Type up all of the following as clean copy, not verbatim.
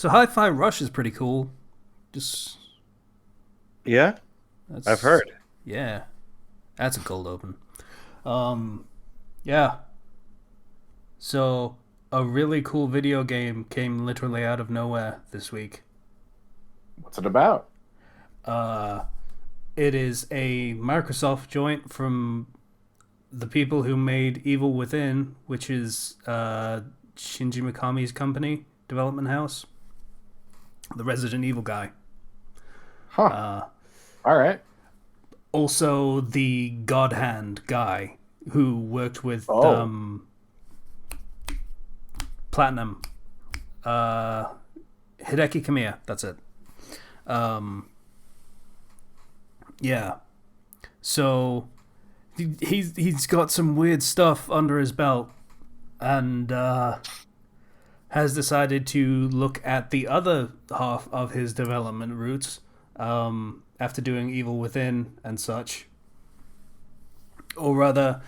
So Hi-Fi Rush is pretty cool. Just Yeah, I've that's heard. yeah, that's a cold open. Um, yeah. So a really cool video game came literally out of nowhere this week. What's it about? Uh, it is a Microsoft joint from the people who made Evil Within, which is Shinji Mikami's company, development house, the Resident Evil guy. Huh. Uh, All right. Also, the God Hand guy who worked with Oh, Platinum, uh, Hideki Kamiya. That's it. Um, yeah. So he's got some weird stuff under his belt, and has decided to look at the other half of his development routes after doing Evil Within and such. Or rather,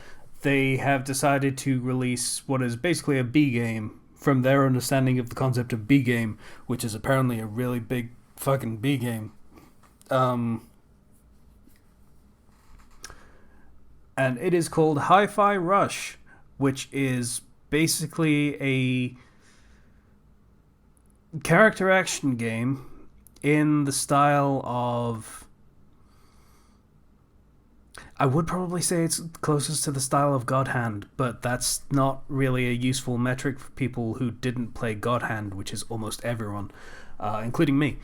they have decided to release what is basically a B game from their understanding of the concept of B game, which is apparently a really big fucking B game. Um, and it is called Hi-Fi Rush, which is basically a character action game in the style of, I would probably say it's closest to the style of God Hand, but that's not really a useful metric for people who didn't play God Hand, which is almost everyone, including me.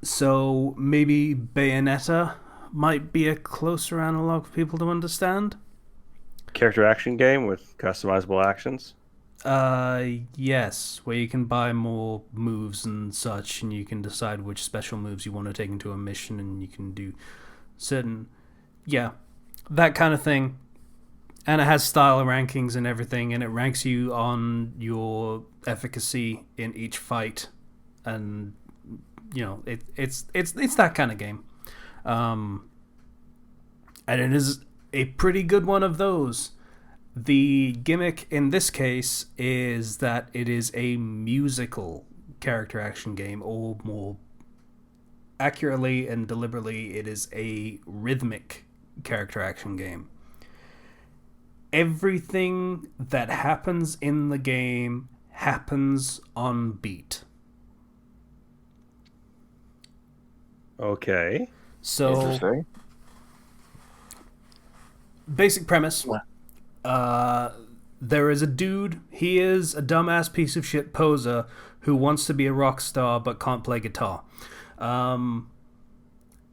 So maybe Bayonetta might be a closer analog for people to understand. Character action game with customizable actions. Yes, where you can buy more moves and such, and you can decide which special moves you want to take into a mission, and you can do certain, yeah, that kind of thing. And it has style rankings and everything, and it ranks you on your efficacy in each fight, and it's that kind of game. Um, and it is a pretty good one of those. The gimmick in this case is that it is a musical character action game, or more accurately and deliberately, it is a rhythmic character action game. Everything that happens in the game happens on beat. Okay. So, interesting. basic premise, uh, there is a dude, he is a dumbass piece of shit poser who wants to be a rock star but can't play guitar. Um,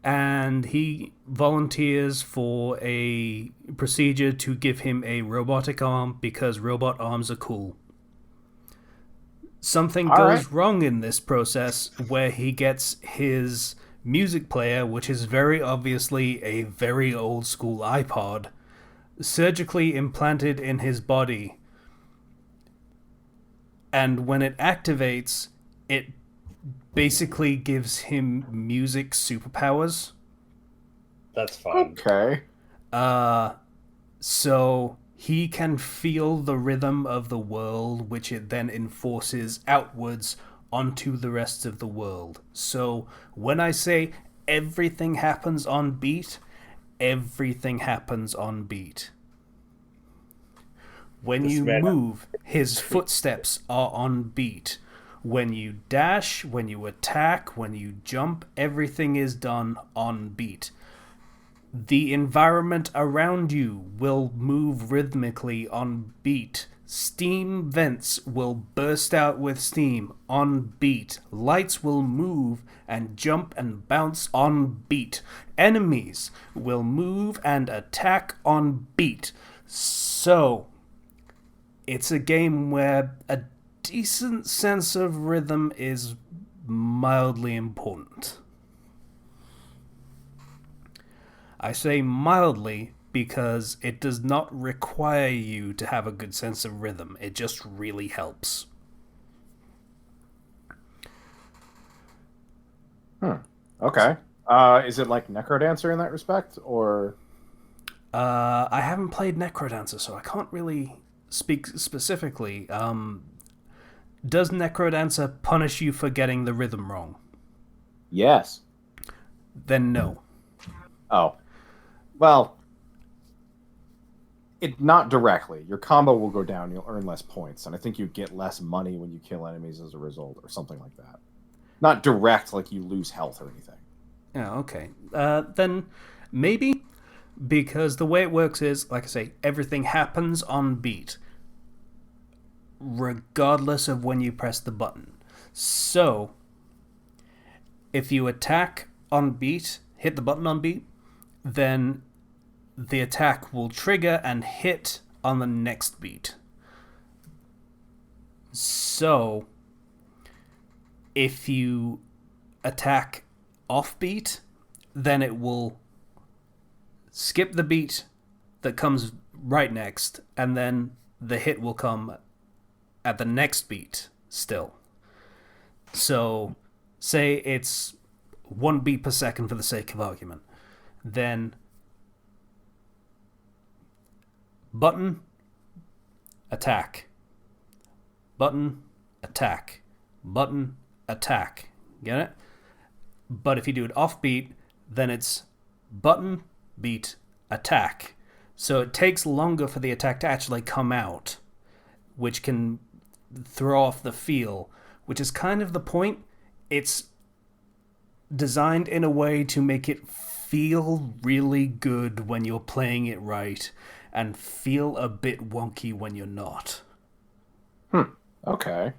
and he volunteers for a procedure to give him a robotic arm because robot arms are cool. Something All right. goes wrong in this process where he gets his music player, which is very obviously a very old school iPod, surgically implanted in his body. And when it activates, it basically gives him music superpowers. That's fun. Okay. Uh, so he can feel the rhythm of the world, which it then enforces outwards onto the rest of the world. So when I say everything happens on beat, everything happens on beat. When This you man. move, his footsteps are on beat. When you dash, when you attack, when you jump, everything is done on beat. The environment around you will move rhythmically on beat. Steam vents will burst out with steam on beat. Lights will move and jump and bounce on beat. Enemies will move and attack on beat. So, it's a game where a decent sense of rhythm is mildly important. I say mildly because it does not require you to have a good sense of rhythm. It just really helps. Hmm. Okay. Is it like Necrodancer in that respect, or I haven't played Necrodancer, so I can't really speak specifically. Does Necrodancer punish you for getting the rhythm wrong? Yes. Then no. Oh. Well, not directly. Your combo will go down. You'll earn less points, and I think you get less money when you kill enemies as a result, or something like that. Not direct, like you lose health or anything. Yeah, okay. Then maybe, because the way it works is, like I say, everything happens on beat, regardless of when you press the button. So, if you attack on beat, hit the button on beat, then the attack will trigger and hit on the next beat. So, if you attack off beat, then it will skip the beat that comes right next, and then the hit will come at the next beat still. So, say it's 1 beat per second for the sake of argument. Then button, attack. Button, attack. Button, attack. Get it? But if you do it off beat, then it's button, beat, attack. So it takes longer for the attack to actually come out, which can throw off the feel, which is kind of the point. It's designed in a way to make it feel really good when you're playing it right, and feel a bit wonky when you're not. Okay.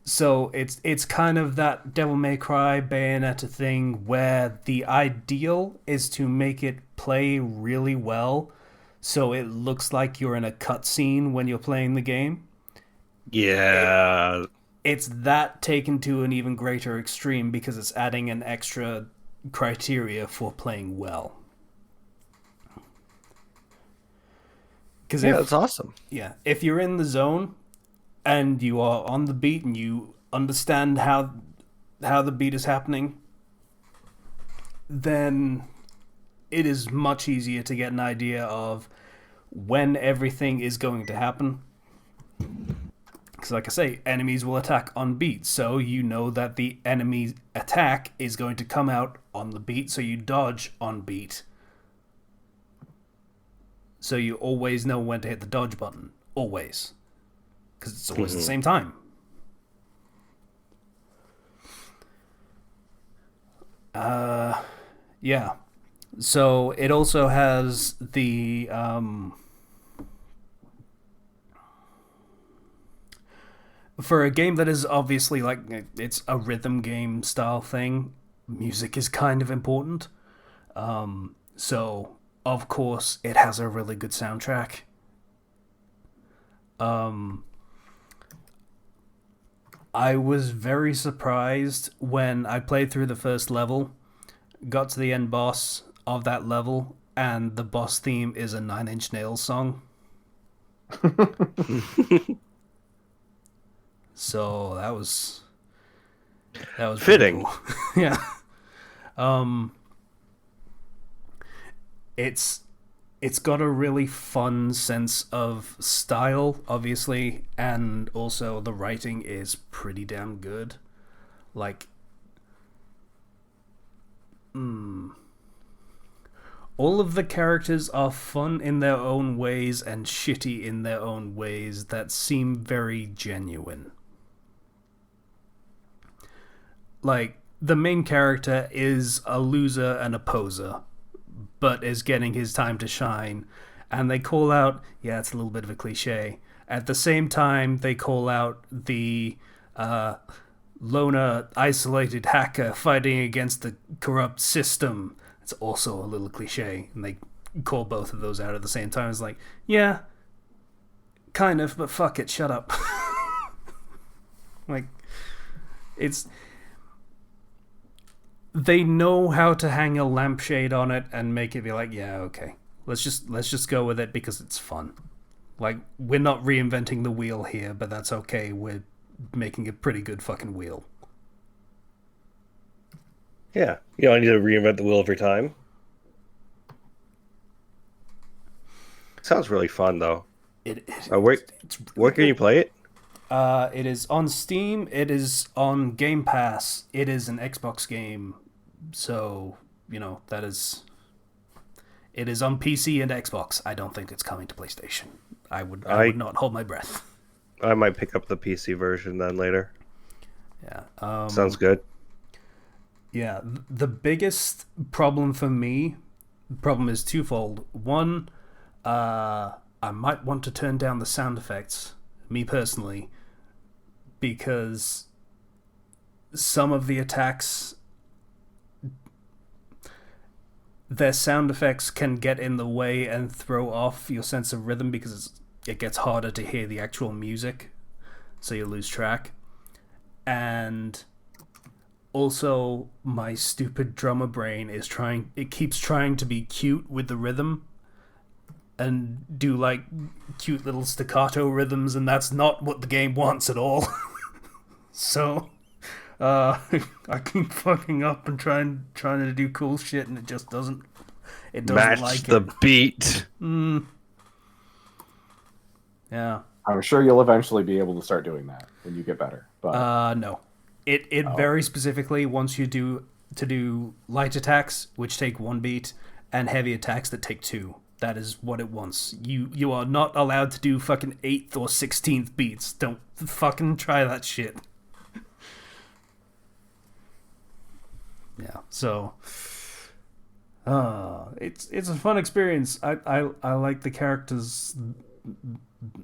So it's kind of that Devil May Cry Bayonetta thing where the ideal is to make it play really well so it looks like you're in a cutscene when you're playing the game. Yeah. It's that taken to an even greater extreme because it's adding an extra criteria for playing well. Yeah, that's awesome. Yeah, if you're in the zone and you are on the beat and you understand how the beat is happening, then it is much easier to get an idea of when everything is going to happen. Because like I say, enemies will attack on beat, so you know that the enemy attack is going to come out on the beat, so you dodge on beat. So you always know when to hit the dodge button. Always. Because it's always the same time. Yeah. So it also has the for a game that is obviously like it's a rhythm game style thing, music is kind of important. So of course it has a really good soundtrack. I was very surprised when I played through the first level, got to the end boss of that level, and the boss theme is a Nine Inch Nails song. So that was fitting. cool. Yeah. It's got a really fun sense of style, obviously, and also the writing is pretty damn good. Like, all of the characters are fun in their own ways and shitty in their own ways that seem very genuine. Like, the main character is a loser and a poser, but is getting his time to shine. And they call out, yeah, it's a little bit of a cliche. At the same time, they call out the loner, isolated hacker fighting against the corrupt system. It's also a little cliche. And they call both of those out at the same time. It's like, yeah, kind of, but fuck it, shut up. Like, it's... They know how to hang a lampshade on it and make it be like, yeah, okay, let's just go with it because it's fun. Like, we're not reinventing the wheel here, but that's okay. We're making a pretty good fucking wheel. Yeah, you don't need to reinvent the wheel every time. Sounds really fun, though. Where it's where really can you good. play it? It is on Steam. It is on Game Pass. It is an Xbox game, so that is. It is on PC and Xbox. I don't think it's coming to PlayStation. I would I not hold my breath. I might pick up the PC version then later. Yeah. Sounds good. Yeah. The biggest problem for me, problem is twofold. One, I might want to turn down the sound effects, me personally, because some of the attacks, their sound effects can get in the way and throw off your sense of rhythm because it gets harder to hear the actual music, so you lose track. And also, my stupid drummer brain it keeps trying to be cute with the rhythm and do like cute little staccato rhythms, and that's not what the game wants at all. So I keep fucking up and trying to do cool shit, and it just doesn't. It doesn't Match like the it. beat. Yeah. I'm sure you'll eventually be able to start doing that when you get better. But No. It very specifically wants you to do light attacks, which take 1 beat, and heavy attacks that take 2. That is what it wants. You are not allowed to do fucking 8th or 16th beats. Don't fucking try that shit. Yeah. So it's a fun experience. I like the characters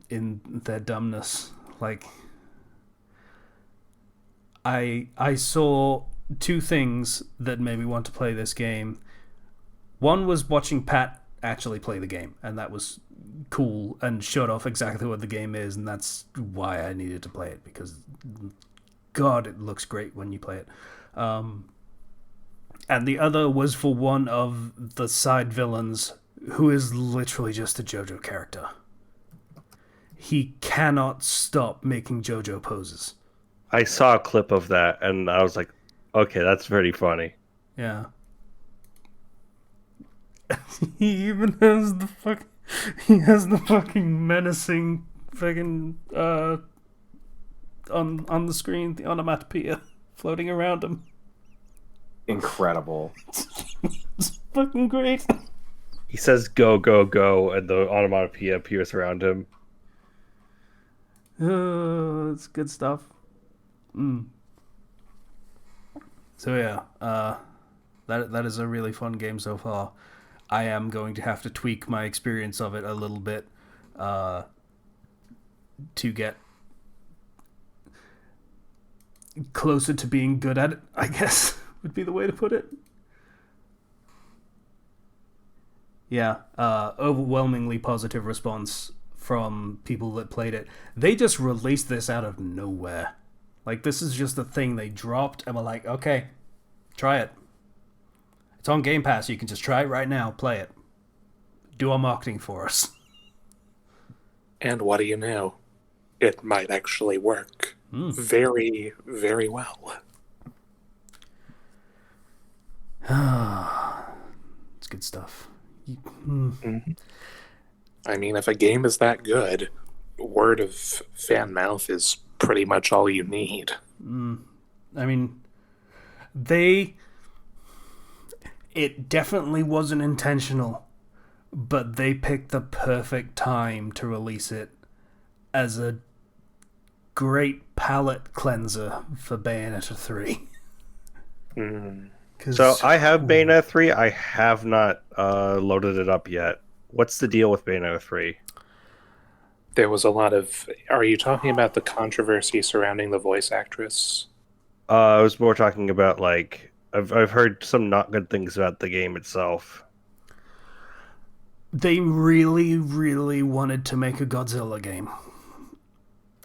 in their dumbness. Like I saw two things that made me want to play this game. One was watching Pat actually play the game, and that was cool and showed off exactly what the game is, and that's why I needed to play it, because God, it looks great when you play it. And the other was for one of the side villains, who is literally just a JoJo character. He cannot stop making JoJo poses. I saw a clip of that and I was like, okay, that's pretty funny. Yeah. He even has the fucking menacing fucking on the screen, the onomatopoeia floating around him. incredible. It's fucking great. He says go, go, go, and the onomatopoeia appears around him. It's good stuff. So yeah, that is a really fun game so far. I am going to have to tweak my experience of it a little bit to get closer to being good at it, I guess, would be the way to put it. Yeah, overwhelmingly positive response from people that played it. They just released this out of nowhere. Like, this is just a thing they dropped, and were like, okay, try it. It's on Game Pass. You can just try it right now. Play it. Do our marketing for us. And what do you know? It might actually work very, very well. It's good stuff. I mean, if a game is that good, word of fan mouth is pretty much all you need. I mean, it definitely wasn't intentional, but they picked the perfect time to release it as a great palate cleanser for Bayonetta 3. So I have Bayonetta 3. I have not loaded it up yet. What's the deal with Bayonetta 3? There was a lot of... Are you talking about the controversy surrounding the voice actress? I was more talking about, like, I've heard some not good things about the game itself. They really, really wanted to make a Godzilla game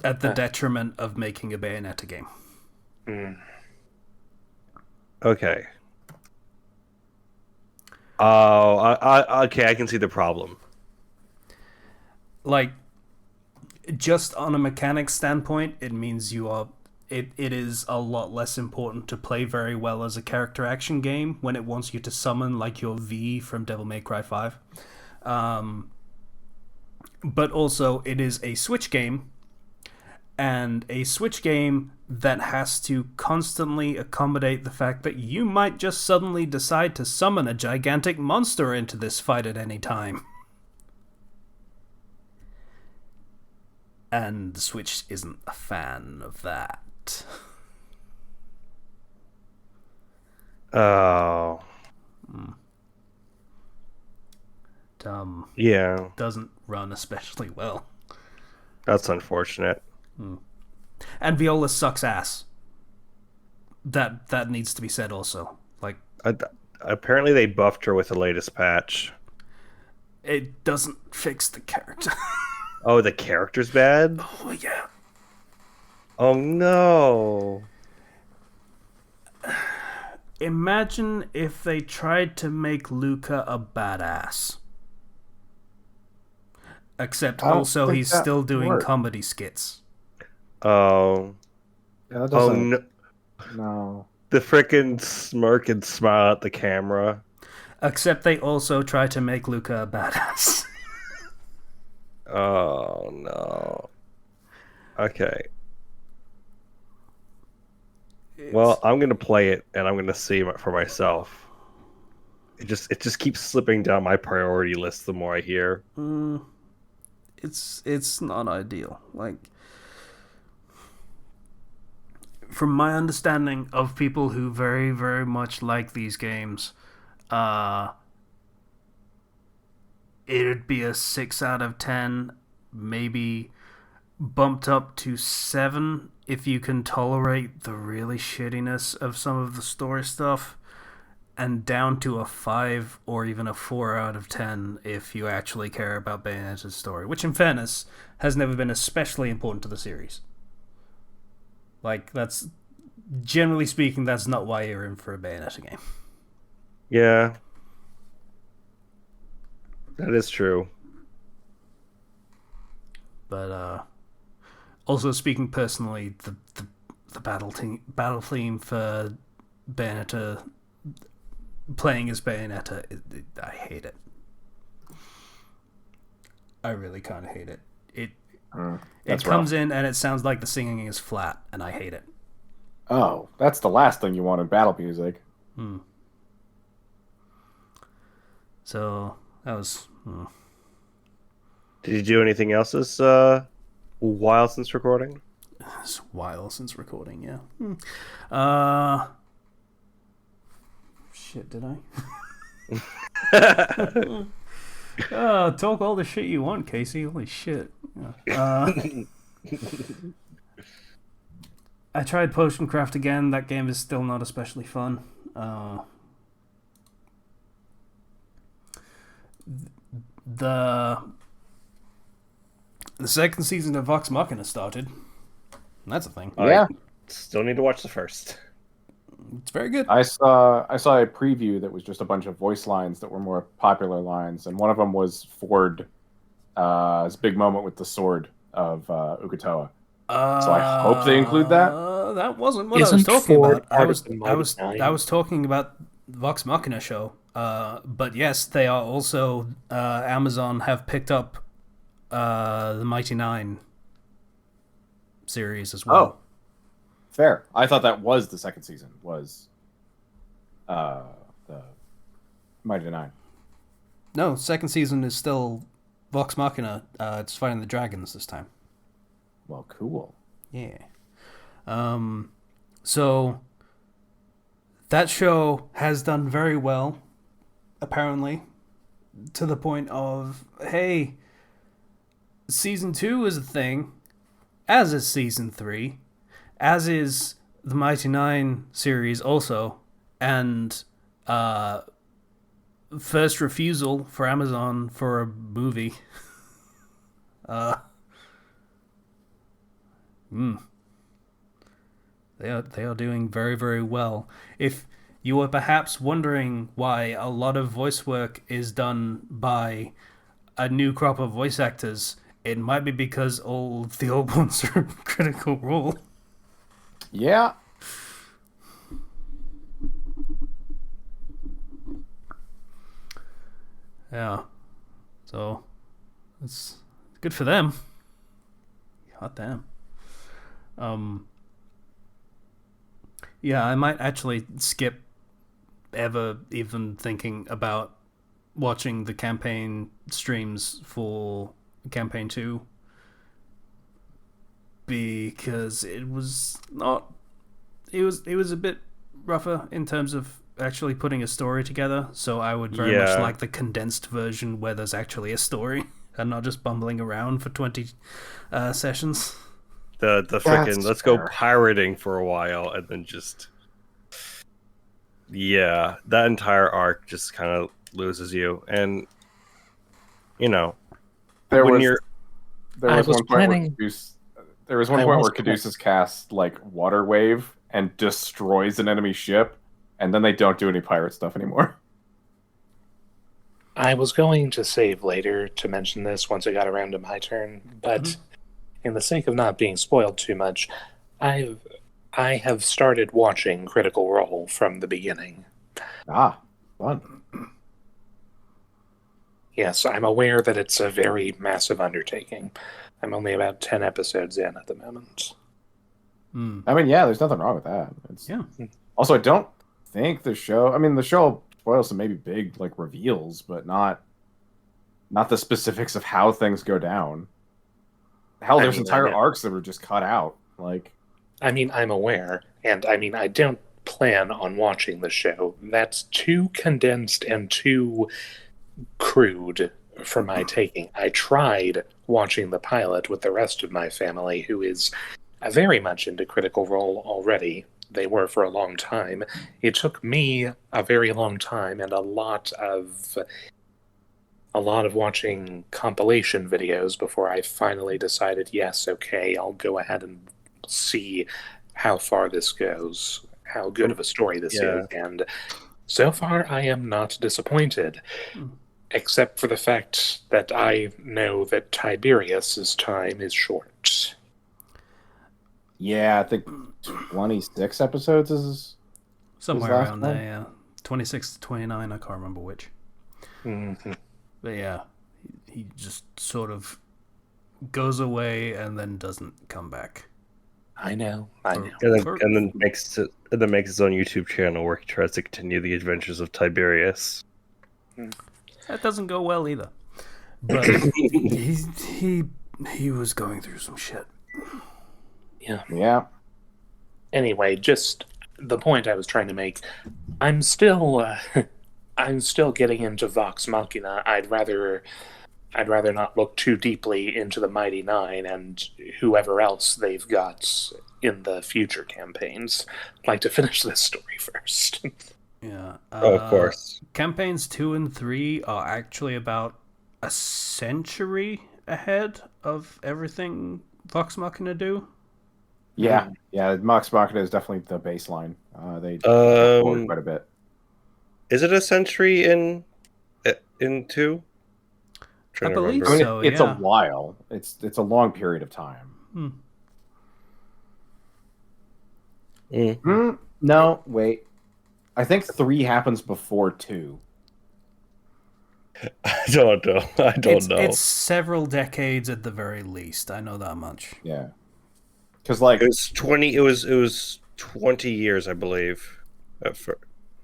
at the detriment of making a Bayonetta game. Okay. Oh, okay, I can see the problem. Like, just on a mechanics standpoint, it means it is a lot less important to play very well as a character action game when it wants you to summon like your V from Devil May Cry 5. but also it is a Switch game, and a Switch game that has to constantly accommodate the fact that you might just suddenly decide to summon a gigantic monster into this fight at any time. And the Switch isn't a fan of that. Oh. Yeah. Doesn't run especially well. That's unfortunate. And Viola sucks ass. That needs to be said also. Like, Apparently they buffed her with the latest patch. it doesn't fix the character. Oh, the character's bad? Oh, yeah. Oh, no. Imagine if they tried to make Luca a badass. Except also he's still doing comedy skits. Oh. Yeah, that Oh, doesn't. no. No. The frickin' smirk and smile at the camera. Except they also try to make Luca a badass. Oh, no. Okay. Well, I'm going to play it, and I'm going to see it for myself. It just keeps slipping down my priority list the more I hear. It's not ideal. Like, from my understanding of people who very, very much like these games, it'd be a 6 out of 10, maybe bumped up to 7 if you can tolerate the really shittiness of some of the story stuff, and down to a 5 or even a 4 out of 10 if you actually care about Bayonetta's story, which in fairness has never been especially important to the series. Like, that's, generally speaking, that's not why you're in for a Bayonetta game. Yeah. That is true. But also speaking personally, the battle theme for Bayonetta, playing as Bayonetta, I hate it. I really kind of hate it. It comes in and it sounds like the singing is flat, and I hate it. Oh, that's the last thing you want in battle music. So that was. Did you do anything else this while since recording? It's a while since recording, yeah. Shit, did I? Talk all the shit you want, Casey. Holy shit. I tried Potion Craft again. That game is still not especially fun. The second season of Vox Machina started. That's a thing. Yeah. I still need to watch the first. It's very good. I saw a preview that was just a bunch of voice lines that were more popular lines, and one of them was Ford, his big moment with the sword of Ukatoa. So I hope they include that. That wasn't what I was talking about. I was talking about Vox Machina show. But yes, they are also Amazon have picked up the Mighty Nine series as well. Oh, fair. I thought that was the second season. Was the Mighty Nine? No, second season is still Vox Machina. It's fighting the dragons this time. Well, cool. Yeah. So that show has done very well, apparently, to the point of, hey, season 2 is a thing, as is season 3, as is the Mighty Nine series also, and first refusal for Amazon for a movie. They are doing very, very well. If you were perhaps wondering why a lot of voice work is done by a new crop of voice actors, it might be because all the old ones are Critical Role. Yeah. Yeah. So Good for them. Hot damn. Yeah, I might actually skip ever even thinking about watching the campaign streams for campaign 2 because it was a bit rougher in terms of actually putting a story together, so I would very much like the condensed version where there's actually a story and not just bumbling around for 20 sessions. The freaking let's go pirating for a while and then just that entire arc just kind of loses you. And there was one point where Caduceus casts like Water Wave and destroys an enemy ship, and then they don't do any pirate stuff anymore. I was going to save later to mention this once I got around to my turn, but in the sake of not being spoiled too much, I have started watching Critical Role from the beginning. Fun. Yes, I'm aware that it's a very massive undertaking. I'm only about 10 episodes in at the moment. I mean, yeah, there's nothing wrong with that. Also, I don't think the show spoils some maybe big like reveals, but not the specifics of how things go down. Hell, there's entire arcs that were just cut out. Like, I'm aware, and I don't plan on watching the show. That's too condensed and too crude for my taking. I tried watching the pilot with the rest of my family, who is very much into Critical Role already. They were for a long time. It took me a very long time and a lot of watching compilation videos before I finally decided, yes, okay, I'll go ahead and see how far this goes, how good of a story this is, and so far I am not disappointed, except for the fact that I know that Tiberius's time is short. Yeah, I think 26 episodes is somewhere around there, yeah. 26 to 29, I can't remember which. Mm-hmm. But yeah, he just sort of goes away and then doesn't come back. I know. And then makes his own YouTube channel where he tries to continue the adventures of Tiberius. That doesn't go well either. But he was going through some shit. Yeah. Anyway, just the point I was trying to make. I'm still getting into Vox Machina. I'd rather not look too deeply into the Mighty Nine and whoever else they've got in the future campaigns. I'd like to finish this story first. Yeah. Of course. Campaigns 2 and 3 are actually about a century ahead of everything Vox Machina do. Yeah. Vox Machina is definitely the baseline. They forward quite a bit. Is it a century in 2? I believe so. It's a while. It's a long period of time. No, wait. I think 3 happens before 2. I don't know. It's several decades at the very least. I know that much. Yeah. Because like it was 20 years, I believe.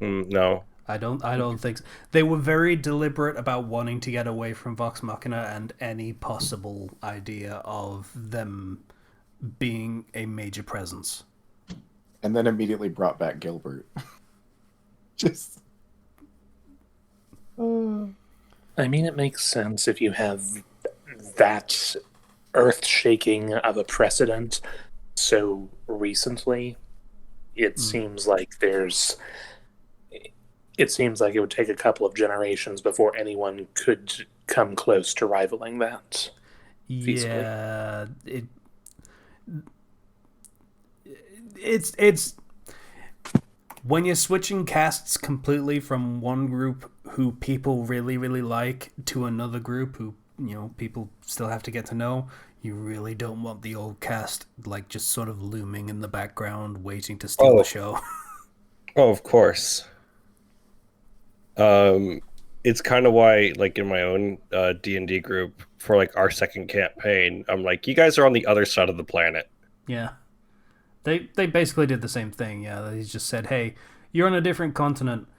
No. I don't think so. They were very deliberate about wanting to get away from Vox Machina and any possible idea of them being a major presence. And then immediately brought back Gilbert. Just it makes sense if you have that earth-shaking of a precedent so recently. It seems like it would take a couple of generations before anyone could come close to rivaling that. Feasibly. Yeah, it's when you're switching casts completely from one group who people really, really like to another group who, people still have to get to know, you really don't want the old cast like just sort of looming in the background waiting to steal the show. Oh, of course. it's kind of why, like in my own D&D group for like our second campaign, I'm like, you guys are on the other side of the planet. Yeah. They basically did the same thing. Yeah, he just said, "Hey, you're on a different continent.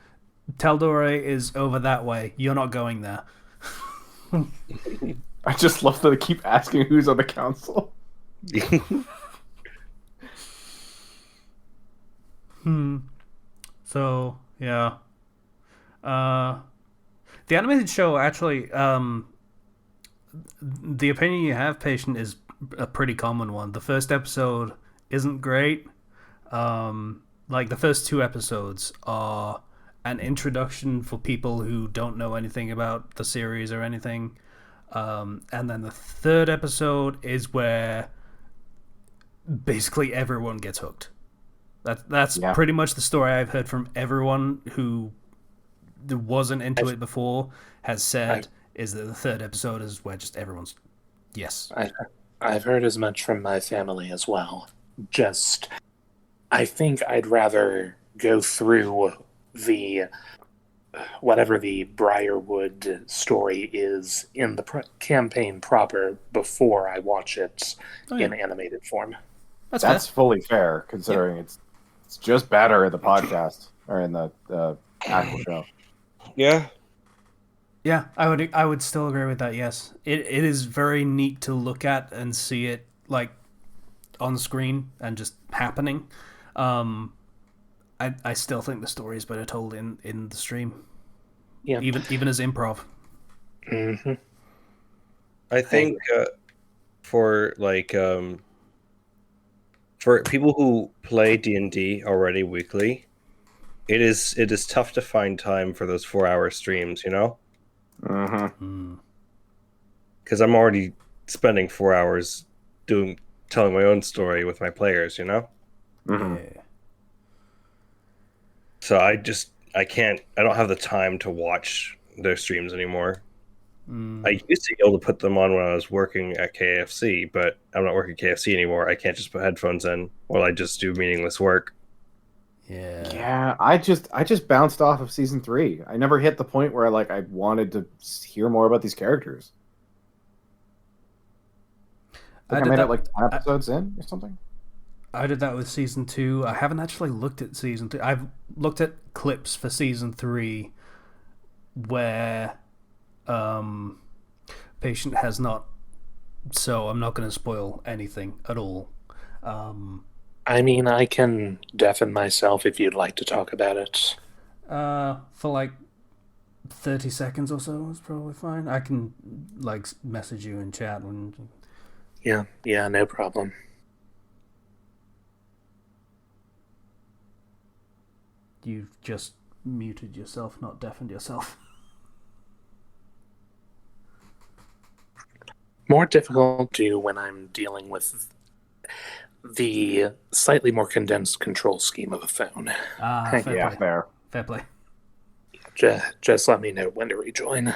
Taldore is over that way. You're not going there." I just love that they keep asking who's on the council. So yeah, the animated show actually, the opinion you have, patient, is a pretty common one. The first episode isn't great. Like the first two episodes are an introduction for people who don't know anything about the series or anything. And then the third episode is where basically everyone gets hooked. That's pretty much the story I've heard from everyone who wasn't into it before has said is that the third episode is where just everyone's yes. I've heard as much from my family as well. Just, I think I'd rather go through the whatever the Briarwood story is in the campaign proper before I watch it in animated form. That's fully fair, considering it's just better in the podcast or in the actual show. Yeah. Yeah, I would still agree with that. Yes, it is very neat to look at and see it like on screen and just happening. I still think the story is better told in the stream. Yeah, even as improv. Mm-hmm. I think for like for people who play D&D already weekly, it is tough to find time for those 4-hour streams, you know? Because I'm already spending 4 hours telling my own story with my players, you know? Yeah. So I don't have the time to watch their streams anymore. I used to be able to put them on when I was working at KFC, but I'm not working at KFC anymore. I can't just put headphones in while I just do meaningless work. Yeah. I just bounced off of season 3. I never hit the point where I wanted to hear more about these characters. I made it 10 episodes in or something. I did that with season 2. I haven't actually looked at season 2. I've looked at clips for season 3 where patient has not, so I'm not going to spoil anything at all. I mean, I can deafen myself if you'd like to talk about it. For 30 seconds or so is probably fine. I can message you in chat when. Yeah, no problem. You've just muted yourself, not deafened yourself. More difficult to do when I'm dealing with the slightly more condensed control scheme of a phone. Fair play. Just let me know when to rejoin.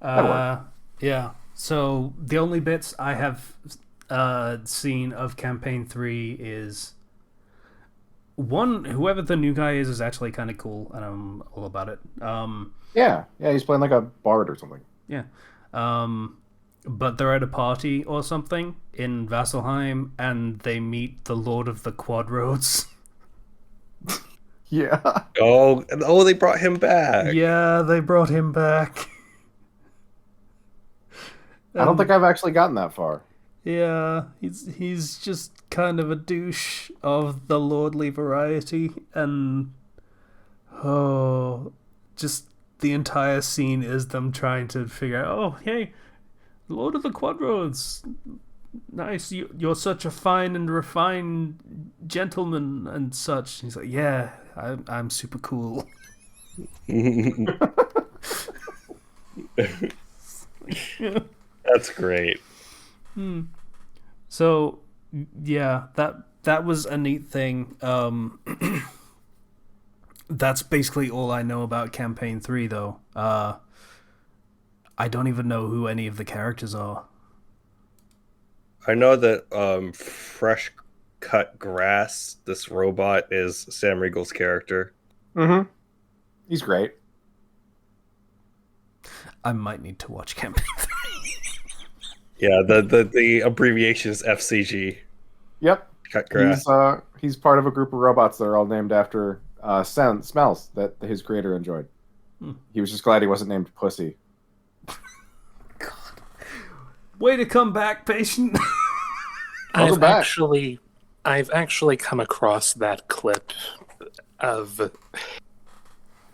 Yeah. So the only bits I have seen of campaign 3 is one. Whoever the new guy is actually kind of cool, and I'm all about it. Yeah, he's playing like a bard or something. Yeah. But they're at a party or something in Vasselheim, and they meet the Lord of the Quadroads. Yeah. Oh, they brought him back. Yeah, they brought him back. I don't think I've actually gotten that far. Yeah, he's just kind of a douche of the lordly variety, and just the entire scene is them trying to figure out, oh, hey, Lord of the Quadroads, nice, you're such a fine and refined gentleman and such. He's like, yeah, I'm super cool. That's great. So, yeah, that was a neat thing. That's basically all I know about campaign 3, though. I don't even know who any of the characters are. I know that Fresh Cut Grass, this robot, is Sam Riegel's character. Mm-hmm. He's great. I might need to watch Campaign 3. Yeah, the abbreviation is FCG. Yep. Cut grass. He's part of a group of robots that are all named after smells that his creator enjoyed. He was just glad he wasn't named Pussy. God. Way to come back, patient. I've actually come across that clip of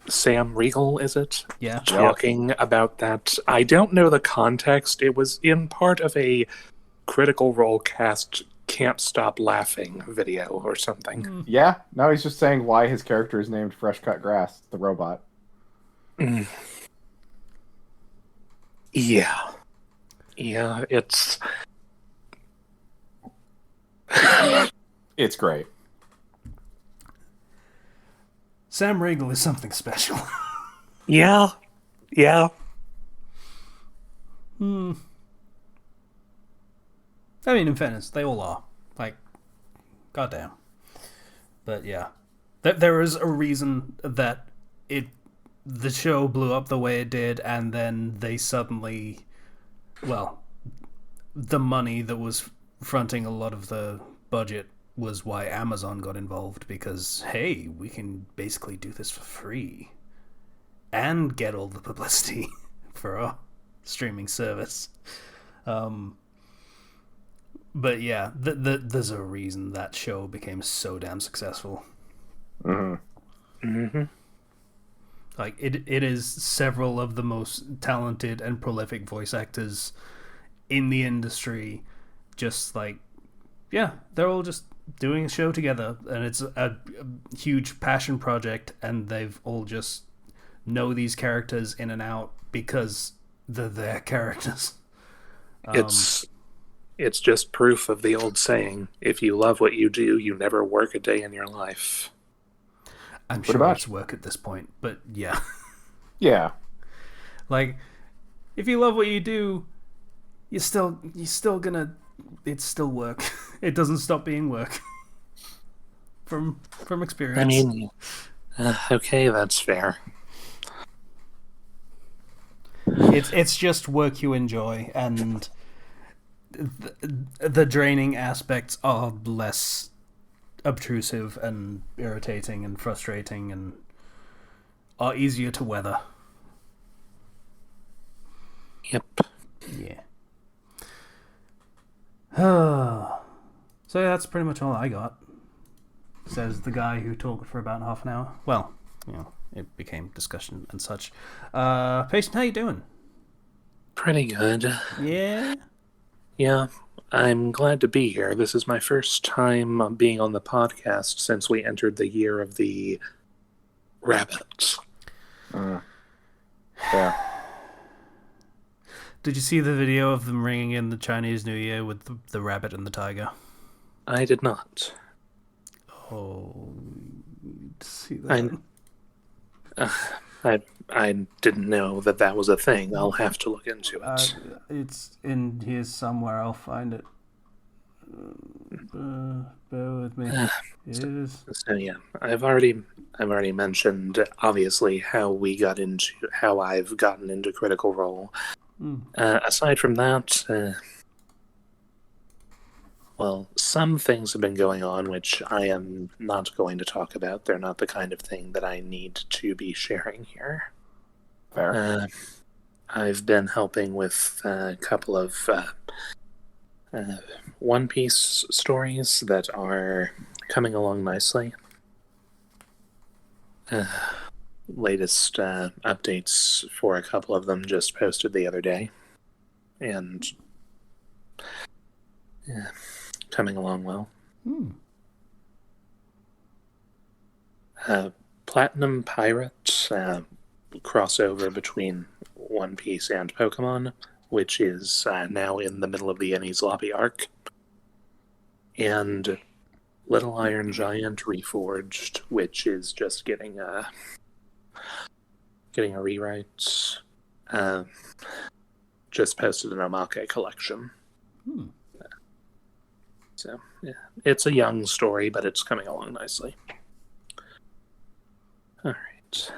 Sam Riegel, is it? Yeah. Talking about that. I don't know the context. It was in part of a Critical Role cast Can't Stop Laughing video or something. Yeah, no, he's just saying why his character is named Fresh Cut Grass, the robot. Yeah, it's it's great. Sam Riegel is something special. yeah. I mean, in fairness, they all are. Like, goddamn. But yeah, there is a reason that the show blew up the way it did, and then they suddenly, well, the money that was fronting a lot of the budget was why Amazon got involved, because, hey, we can basically do this for free and get all the publicity for our streaming service. But yeah, there's a reason that show became so damn successful. Like, it is several of the most talented and prolific voice actors in the industry. Just like, yeah, they're all just doing a show together, and it's a huge passion project, and they've all just know these characters in and out because they're their characters. It's just proof of the old saying, if you love what you do, you never work a day in your life. I'm sure it's work at this point, but yeah. Yeah. Like, if you love what you do, you're still gonna... It's still work. It doesn't stop being work. From experience. I mean, okay, that's fair. It's just work you enjoy, and the draining aspects are less obtrusive and irritating and frustrating and are easier to weather. Yep. Yeah. So that's pretty much all I got, says the guy who talked for about half an hour. Well, it became discussion and such. Patient, how you doing? Pretty good. Yeah? Yeah, I'm glad to be here. This is my first time being on the podcast since we entered the year of the rabbits. Yeah. Did you see the video of them ringing in the Chinese New Year with the rabbit and the tiger? I did not. Oh, see that? I didn't know that was a thing. I'll have to look into it. It's in here somewhere. I'll find it. Bear with me. It is. So yeah, I've already mentioned obviously how I've gotten into Critical Role. Aside from that, well, some things have been going on which I am not going to talk about. They're not the kind of thing that I need to be sharing here. Fair. I've been helping with a couple of One Piece stories that are coming along nicely. Latest updates for a couple of them just posted the other day. And yeah, coming along well. Platinum Pirate crossover between One Piece and Pokemon, which is now in the middle of the Enies Lobby arc. And Little Iron Giant Reforged, which is just getting a rewrite. Just posted an Omake collection. So, yeah, it's a young story, but it's coming along nicely. All right.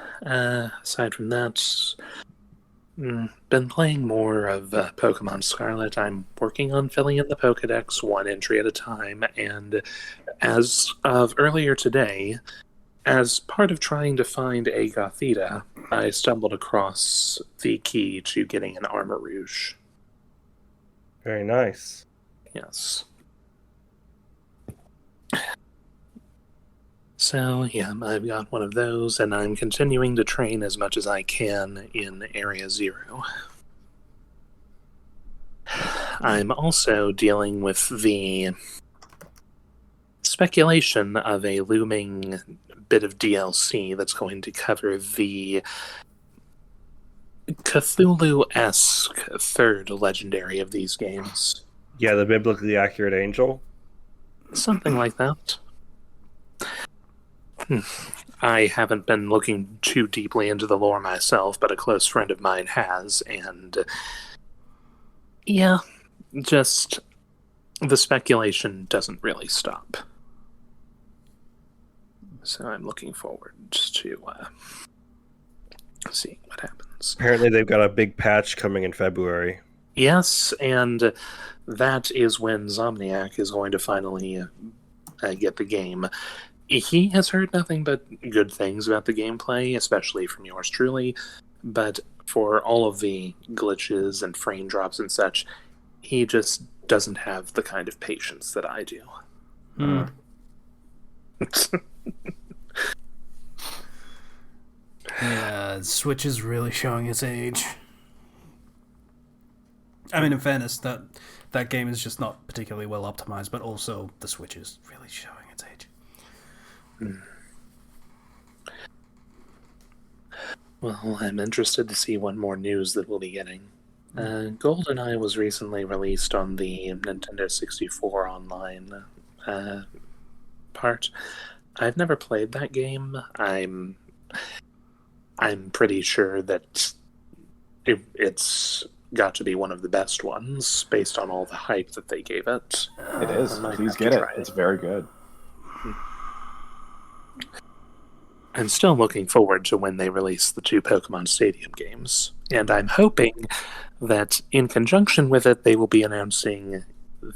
Aside from that, been playing more of Pokemon Scarlet. I'm working on filling in the Pokedex one entry at a time, and as of earlier today, as part of trying to find a Gothita, I stumbled across the key to getting an Armor Rouge. Very nice. Yes. So, yeah, I've got one of those, and I'm continuing to train as much as I can in Area 0. I'm also dealing with the speculation of a looming bit of DLC that's going to cover the Cthulhu-esque third legendary of these games. Yeah, the biblically accurate angel. Something like that. I haven't been looking too deeply into the lore myself, but a close friend of mine has, and yeah, just the speculation doesn't really stop. So I'm looking forward to seeing what happens. Apparently they've got a big patch coming in February. Yes, and that is when Zomniac is going to finally get the game. He has heard nothing but good things about the gameplay, especially from yours truly, but for all of the glitches and frame drops and such, he just doesn't have the kind of patience that I do. Yeah, Switch is really showing its age. I mean, in fairness, that game is just not particularly well optimized, but also the Switch is really showing its age. Well, I'm interested to see what more news that we'll be getting. GoldenEye was recently released on the Nintendo 64 online part. I've never played that game. I'm pretty sure that it's got to be one of the best ones based on all the hype that they gave it. It is. Please get it. It's very good. I'm still looking forward to when they release the 2 Pokemon Stadium games, and I'm hoping that in conjunction with it, they will be announcing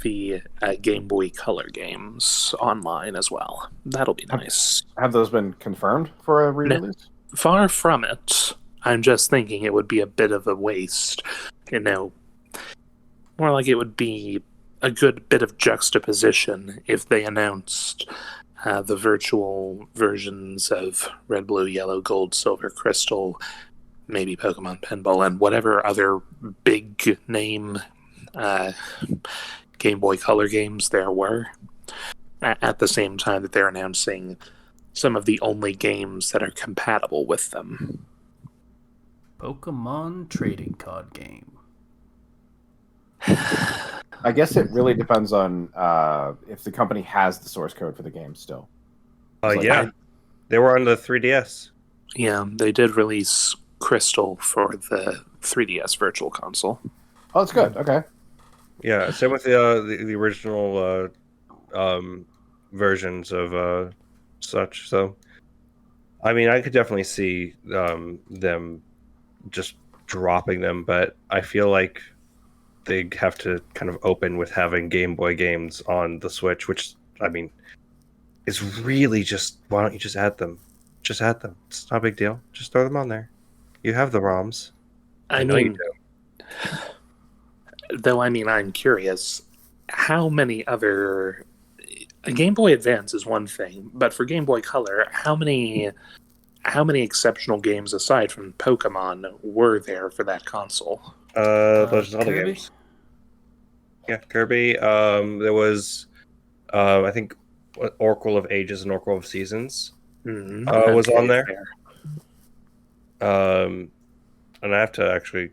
the Game Boy Color games online as well. That'll be nice. Have those been confirmed for a re-release? Far from it. I'm just thinking it would be a bit of a waste. More like it would be a good bit of juxtaposition if they announced the virtual versions of Red, Blue, Yellow, Gold, Silver, Crystal, maybe Pokemon Pinball, and whatever other big name Game Boy Color games there were, at the same time that they're announcing some of the only games that are compatible with them. Pokemon trading card game. I guess it really depends on if the company has the source code for the game still. They were on the 3DS. Yeah, they did release Crystal for the 3DS Virtual Console. Oh, that's good. Okay. Yeah, same with the original versions of such. So, I mean, I could definitely see them just dropping them, but I feel like they have to kind of open with having Game Boy games on the Switch, which, I mean, is really just, why don't you just add them? Just add them. It's not a big deal. Just throw them on there. You have the ROMs. I know mean, you do. Though, I mean, I'm curious, how many other... Game Boy Advance is one thing, but for Game Boy Color, how many exceptional games aside from Pokemon were there for that console? Those other Kirby? games. Yeah, Kirby. There was, I think, Oracle of Ages and Oracle of Seasons was on there. And I have to actually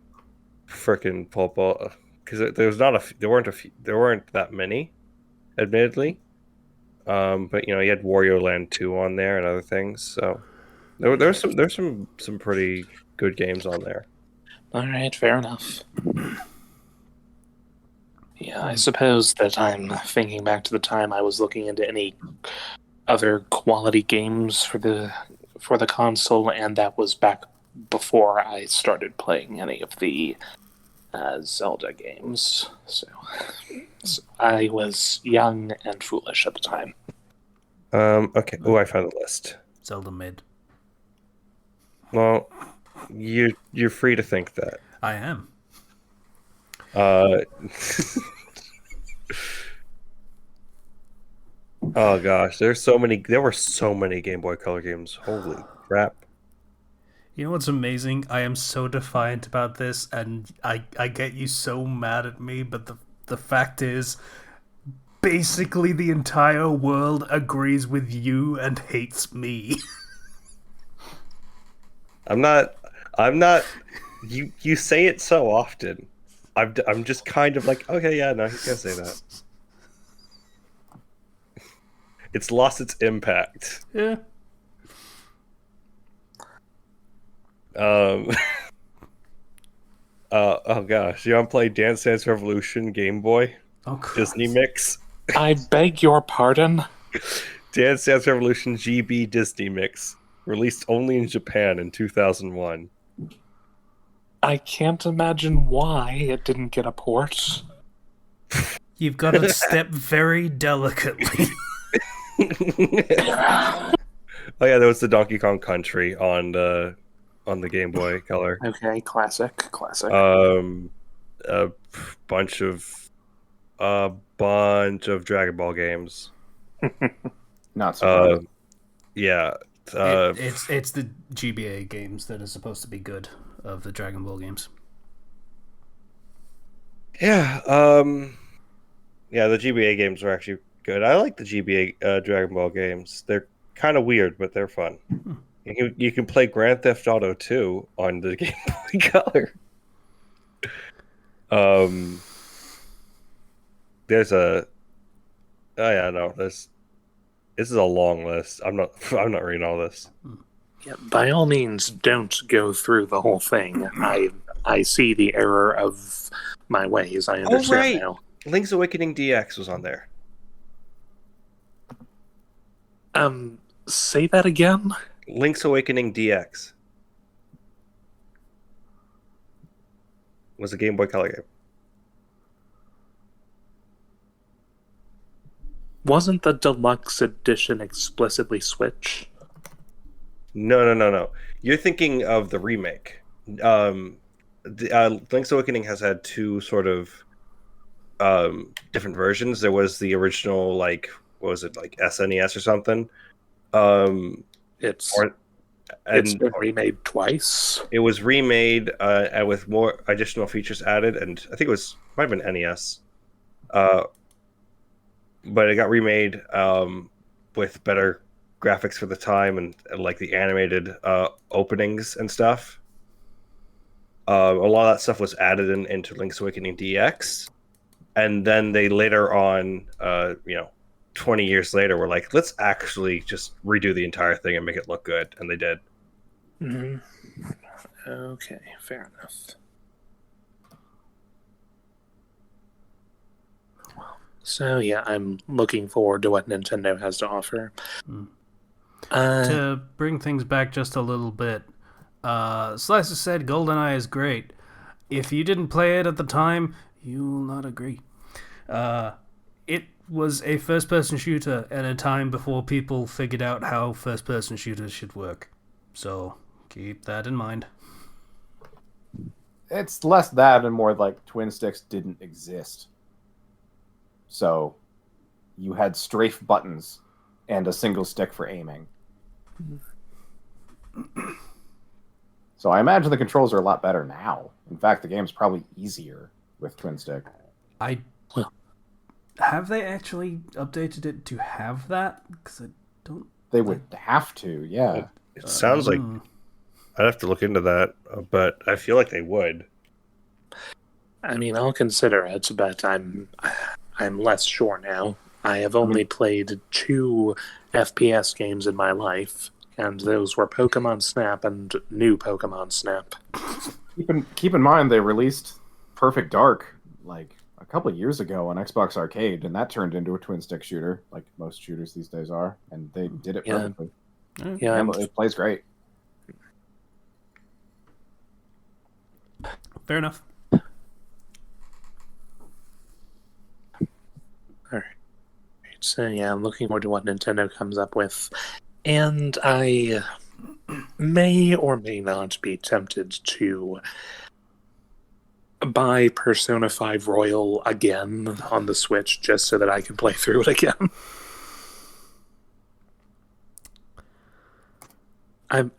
frickin' pull up because there weren't that many, admittedly. But you had Wario Land 2 on there and other things. So there's some pretty good games on there. All right, fair enough. Yeah, I suppose that I'm thinking back to the time I was looking into any other quality games for the console, and that was back before I started playing any of the Zelda games. So I was young and foolish at the time. Okay. Oh, I found the list. Zelda mid. Well, you're free to think that. I am. Oh gosh, there were so many Game Boy Color games. Holy crap. You know what's amazing? I am so defiant about this, and I get you so mad at me, but the fact is, basically the entire world agrees with you and hates me. I'm not you say it so often. I'm just kind of like, okay, yeah, no, he's gonna say that. It's lost its impact. Yeah. Oh gosh, you want to play Dance Dance Revolution Game Boy? Oh, Christ. Disney Mix? I beg your pardon? Dance Dance Revolution GB Disney Mix. Released only in Japan in 2001. I can't imagine why it didn't get a port. You've got to step very delicately. Oh yeah, there was the Donkey Kong Country on the Game Boy Color. Okay, classic. A bunch of Dragon Ball games. Not so bad. Yeah. It's the GBA games that are supposed to be good of the Dragon Ball games. Yeah. Yeah, the GBA games are actually good. I like the GBA Dragon Ball games. They're kind of weird, but they're fun. You can play Grand Theft Auto 2 on the Game Boy Color. There's a. Oh yeah, no. This is a long list. I'm not reading all this. Yeah, by all means, don't go through the whole thing. I see the error of my ways. I understand now. Link's Awakening DX was on there. Say that again? Link's Awakening DX was a Game Boy Color game. Wasn't the deluxe edition explicitly Switch? No. You're thinking of the remake. Link's Awakening has had two sort of different versions. There was the original, like, what was it, like SNES or something? It's been remade twice. It was remade and with more additional features added, and I think might have been NES. But it got remade with better graphics for the time and like the animated openings and stuff. A lot of that stuff was added into Link's Awakening DX, and then they later on, 20 years later, were like, let's actually just redo the entire thing and make it look good, and they did. Mm-hmm. Okay, fair enough. So yeah, I'm looking forward to what Nintendo has to offer. To bring things back just a little bit, Slicer said GoldenEye is great. If you didn't play it at the time, you will not agree. It was a first-person shooter at a time before people figured out how first-person shooters should work. So keep that in mind. It's less that and more like twin sticks didn't exist. So you had strafe buttons and a single stick for aiming. So I imagine the controls are a lot better now. In fact, the game's probably easier with twin stick. Have they actually updated it to have that? Because I don't. They would have to, yeah. It sounds like I'd have to look into that, but I feel like they would. I mean, I'll consider it, but I'm less sure now. I have only played 2 FPS games in my life, and those were Pokemon Snap and New Pokemon Snap. Keep in mind they released Perfect Dark like a couple of years ago on Xbox Arcade, and that turned into a twin stick shooter, like most shooters these days are, and they did it perfectly. Yeah, it plays great. Fair enough. All right. So yeah, I'm looking forward to what Nintendo comes up with, and I may or may not be tempted to buy Persona 5 Royal again on the Switch just so that I can play through it again.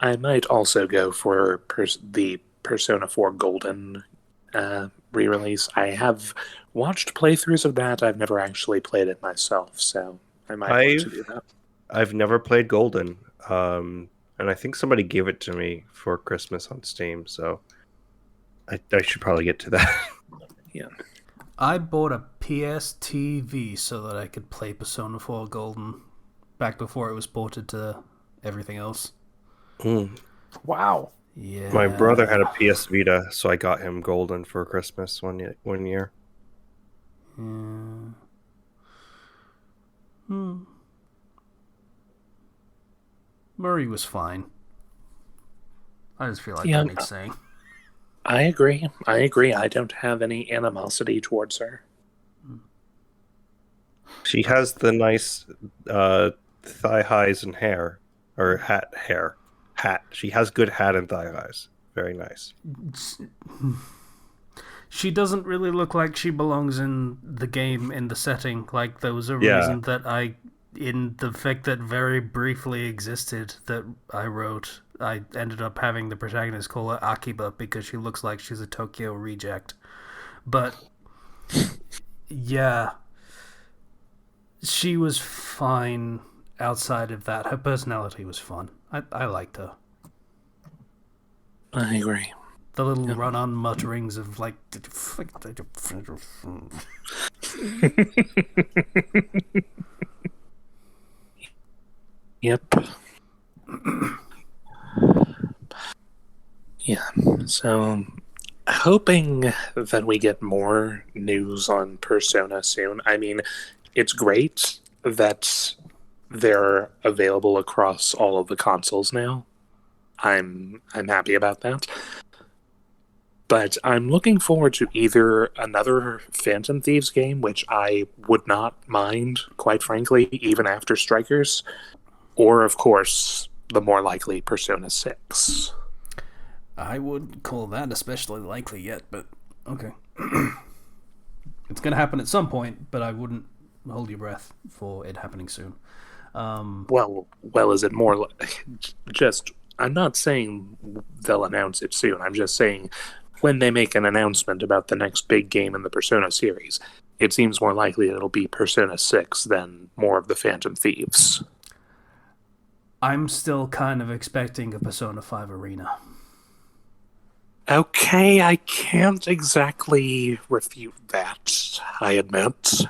I might also go for the Persona 4 Golden re-release. I have watched playthroughs of that. I've never actually played it myself, so I might want to do that. I've never played Golden, and I think somebody gave it to me for Christmas on Steam, so I should probably get to that. Yeah. I bought a PS TV so that I could play Persona 4 Golden back before it was ported to everything else. Wow. Yeah. My brother had a PS Vita, so I got him Golden for Christmas one year. Yeah. Murray was fine. I just feel like that needs saying. I agree. I don't have any animosity towards her. She has the nice thigh highs and hair, or hair. Hat. She has good hat and thigh highs. Very nice. She doesn't really look like she belongs in the game, in the setting. Like, there was a reason that in the fic that very briefly existed that I wrote, I ended up having the protagonist call her Akiba because she looks like she's a Tokyo reject. But, yeah, she was fine outside of that. Her personality was fun. I liked her. I agree. The little run-on mutterings of, like... Yep. Yeah, so hoping that we get more news on Persona soon. I mean, it's great that they're available across all of the consoles now. I'm happy about that. But I'm looking forward to either another Phantom Thieves game, which I would not mind, quite frankly, even after Strikers, or, of course, the more likely Persona 6. I wouldn't call that especially likely yet, but okay. It's going to happen at some point, but I wouldn't hold your breath for it happening soon. Well, is it more just... I'm not saying they'll announce it soon. I'm just saying when they make an announcement about the next big game in the Persona series, it seems more likely it'll be Persona 6 than more of the Phantom Thieves. I'm still kind of expecting a Persona 5 Arena. Okay, I can't exactly refute that, I admit.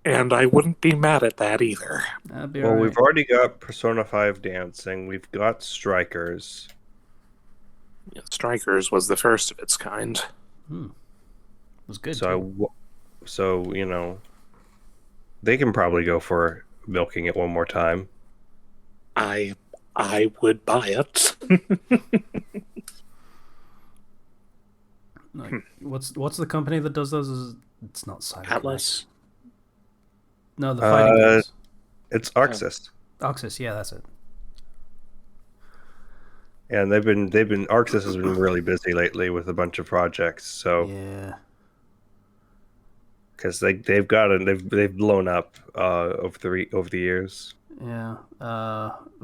And I wouldn't be mad at that either. Well, we've already got Persona 5 Dancing. We've got Strikers. Yeah, Strikers was the first of its kind. It was good. So, you know, they can probably go for milking it one more time. I would buy it. Like, what's the company that does those? It's not Cyberconnect. Atlas. No, the fighting games. It's Arxis. Arxis, yeah, that's it. And Arxis has been really busy lately with a bunch of projects. So yeah, because they've blown up over the years. Yeah,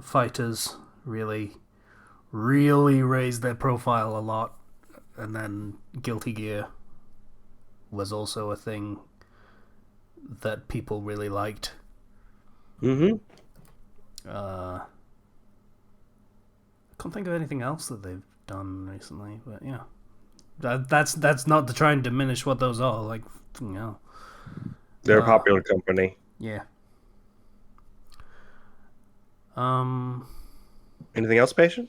fighters really raised their profile a lot, and then Guilty Gear was also a thing that people really liked. Mm-hmm. I can't think of anything else that they've done recently, but yeah, that's not to try and diminish what those are. Like, you know, they're a popular company. Yeah. Anything else, Patient?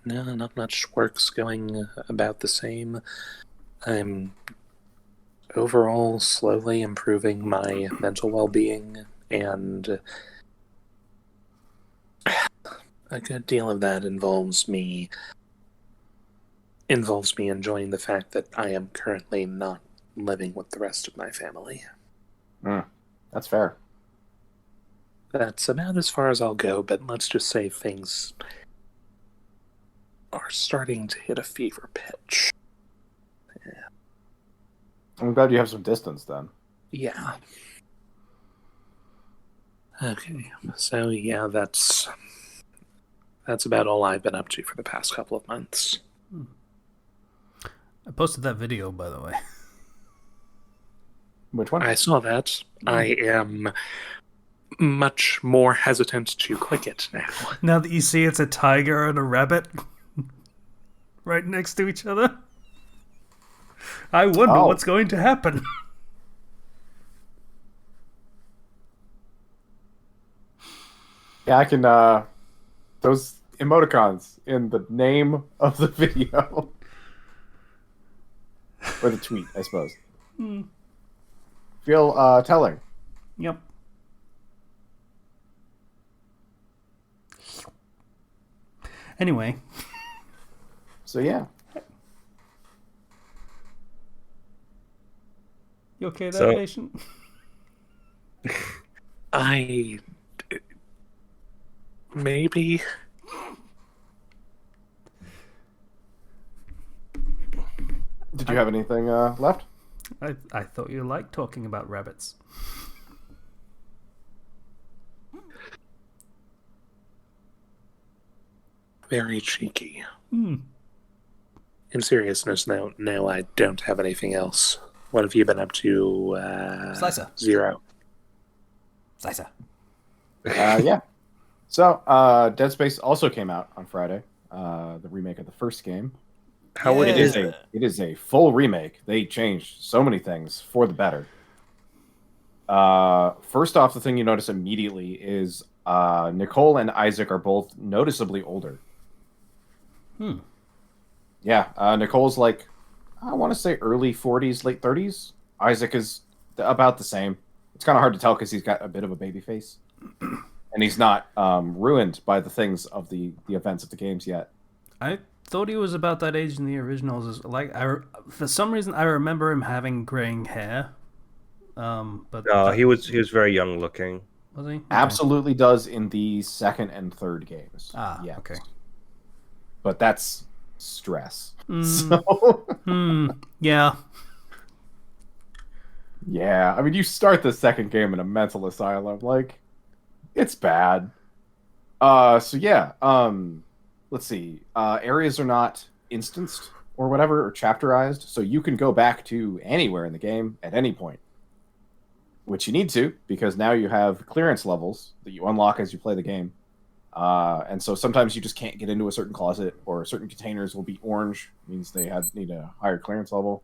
No, not much. Work's going about the same. I'm overall slowly improving my mental well-being and A good deal of that involves me enjoying the fact that I am currently not living with the rest of my family. That's fair. That's about as far as I'll go, but let's just say things are starting to hit a fever pitch. I'm glad you have some distance then. Yeah. Okay, so yeah, that's about all I've been up to for the past couple of months. I posted that video, by the way. Which one? I saw that. I am much more hesitant to click it now. Now that you see it's a tiger and a rabbit right next to each other, I wonder what's going to happen. Yeah, I can, those emoticons in the name of the video. Or the tweet, I suppose. Feel, telling. Yep. Anyway. So, yeah. You okay there, patient? Maybe. Did you have anything left? I thought you liked talking about rabbits. Very cheeky. In seriousness, no, I don't have anything else. What have you been up to, Slicer. Zero? Slicer. Yeah. So, Dead Space also came out on Friday. The remake of the first game. It is a full remake. They changed so many things for the better. First off, the thing you notice immediately is Nicole and Isaac are both noticeably older. Yeah, Nicole's like, I want to say early 40s, late 30s. Isaac is about the same. It's kind of hard to tell because he's got a bit of a baby face. And he's not ruined by the things of the events of the games yet. I thought he was about that age in the originals. For some reason, I remember him having graying hair. But no, he was very young looking. Was he? Okay. Absolutely does in the second and third games. Yeah. Okay. But that's stress. So... Yeah. Yeah. I mean, you start the second game in a mental asylum. Like, it's bad. So yeah. Let's see. Areas are not instanced or whatever, or chapterized, so you can go back to anywhere in the game at any point. Which you need to, because now you have clearance levels that you unlock as you play the game. And so sometimes you just can't get into a certain closet, or certain containers will be orange, means they need a higher clearance level.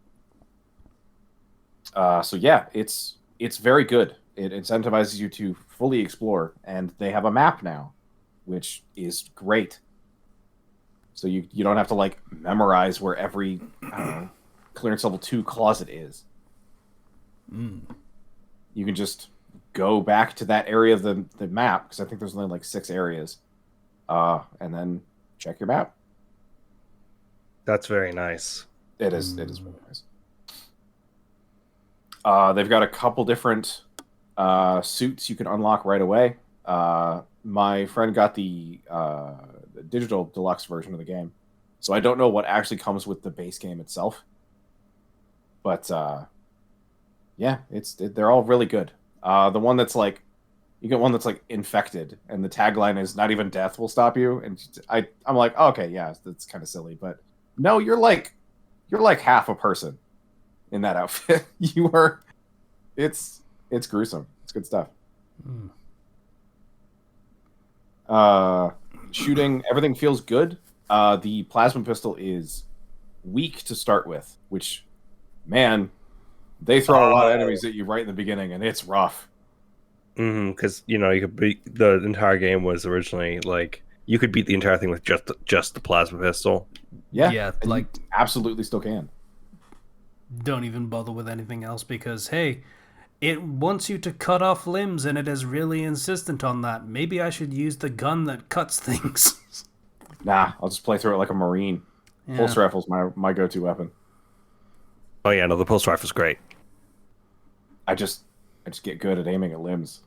So yeah, it's very good. It incentivizes you to fully explore, and they have a map now, which is great. So you don't have to like memorize where every clearance level 2 closet is. You can just go back to that area of the map, because I think there's only like 6 areas, and then check your map. That's very nice. It is really nice. They've got a couple different suits you can unlock right away. My friend got the digital deluxe version of the game, so I don't know what actually comes with the base game itself. But yeah, they're all really good. The one that's like, you get one that's like infected, and the tagline is "Not even death will stop you." And I'm like, oh, okay, yeah, that's kind of silly, but no, you're like half a person in that outfit. You are. It's gruesome. It's good stuff. Shooting, everything feels good. The plasma pistol is weak to start with, which, man, they throw a lot of enemies at you right in the beginning, and it's rough. Because you could beat the entire game was originally like you could beat the entire thing with just the plasma pistol. Yeah, like absolutely still can. Don't even bother with anything else, because hey, It wants you to cut off limbs, and it is really insistent on that. Maybe I should use the gun that cuts things. Nah, I'll just play through it like a Marine. Yeah. Pulse rifle's my go-to weapon. Oh yeah, no, the pulse rifle's great. I just get good at aiming at limbs.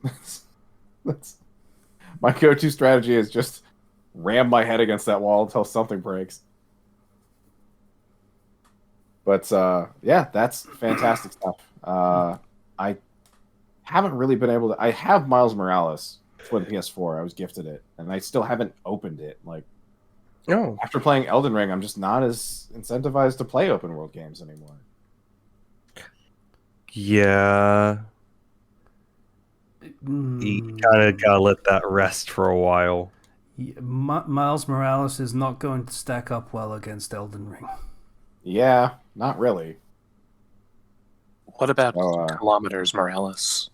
That's my go-to strategy is just ram my head against that wall until something breaks. But yeah, that's fantastic stuff. I haven't really been able to. I have Miles Morales for the PS4. I was gifted it, and I still haven't opened it. Like, No. after playing Elden Ring, I'm just not as incentivized to play open world games anymore. Yeah. You kind of gotta let that rest for a while. Miles Morales is not going to stack up well against Elden Ring. Yeah, not really. What about Kilometers Morales?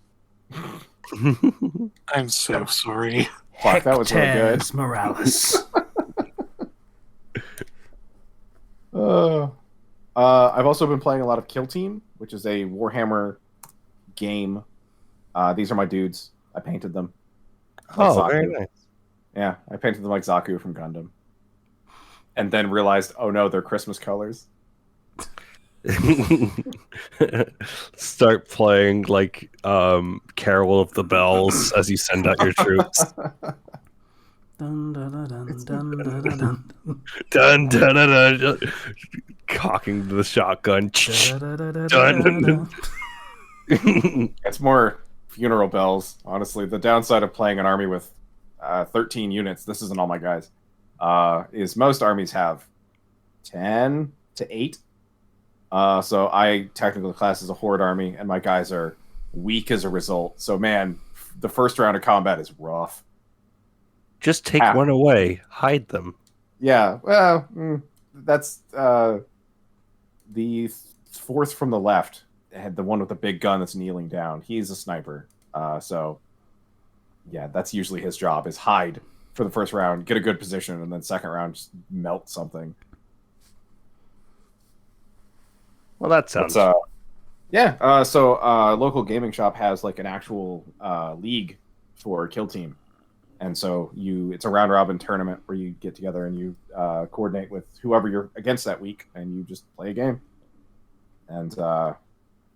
I'm so sorry. Fuck, that was really good. Hectares Morales. I've also been playing a lot of Kill Team, which is a Warhammer game. These are my dudes. I painted them. Like Zaku. Very nice. Yeah, I painted them like Zaku from Gundam. And then realized, oh no, they're Christmas colors. Start playing like Carol of the Bells as you send out your troops. Dun, dun, dun, dun, dun, dun, dun, dun. Dun, dun, dun, dun. Cocking the shotgun. Dun. It's more funeral bells, honestly. The downside of playing an army with 13 units, this isn't all my guys, is most armies have 10 to 8. So I technically class as a horde army, and my guys are weak as a result. So, man, the first round of combat is rough. Just take one away. Hide them. Yeah, well, that's the fourth from the left. Had the one with the big gun that's kneeling down. He's a sniper. So, yeah, that's usually his job, is hide for the first round, get a good position, and then second round, just melt something. Well, that sounds... yeah, so local gaming shop has like an actual league for Kill Team. And so it's a round-robin tournament where you get together and you coordinate with whoever you're against that week, and you just play a game. And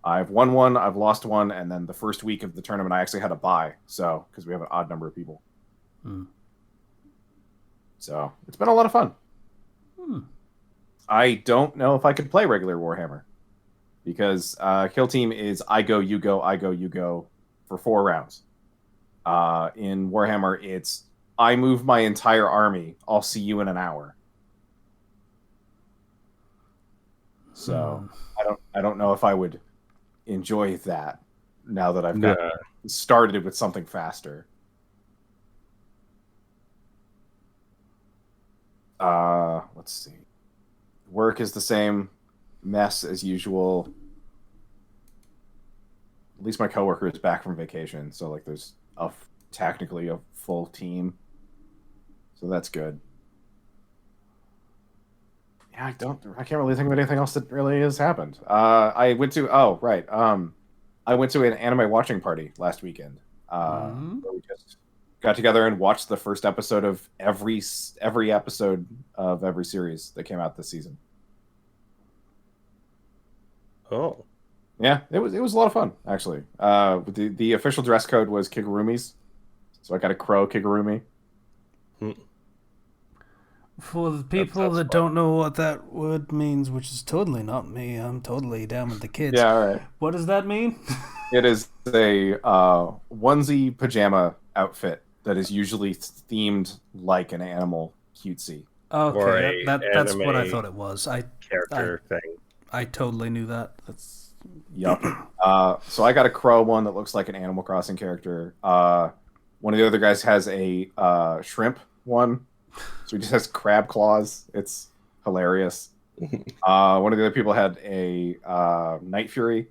I've won one, I've lost one, and then the first week of the tournament I actually had a bye, so because we have an odd number of people. So it's been a lot of fun. I don't know if I could play regular Warhammer, because Kill Team is I go, you go, I go, you go for 4 rounds. In Warhammer, it's I move my entire army. I'll see you in an hour. So I don't know if I would enjoy that now that I've got started with something faster. Let's see. Work is the same mess as usual. At least my coworker is back from vacation, so like there's technically a full team, so that's good. Yeah, I can't really think of anything else that really has happened. I went to I went to an anime watching party last weekend. Where we just got together and watched the first episode of every episode of every series that came out this season. Oh. Yeah, it was a lot of fun, actually. The official dress code was Kigurumi's, so I got a crow Kigurumi. For the people that don't know what that word means, which is totally not me, I'm totally down with the kids. Yeah, all right. What does that mean? It is a onesie pajama outfit that is usually themed like an animal cutesy. Okay, that's what I thought it was. Character thing. I totally knew that. Yup. So I got a crow one that looks like an Animal Crossing character. One of the other guys has a shrimp one, so he just has crab claws. It's hilarious. One of the other people had a Night Fury,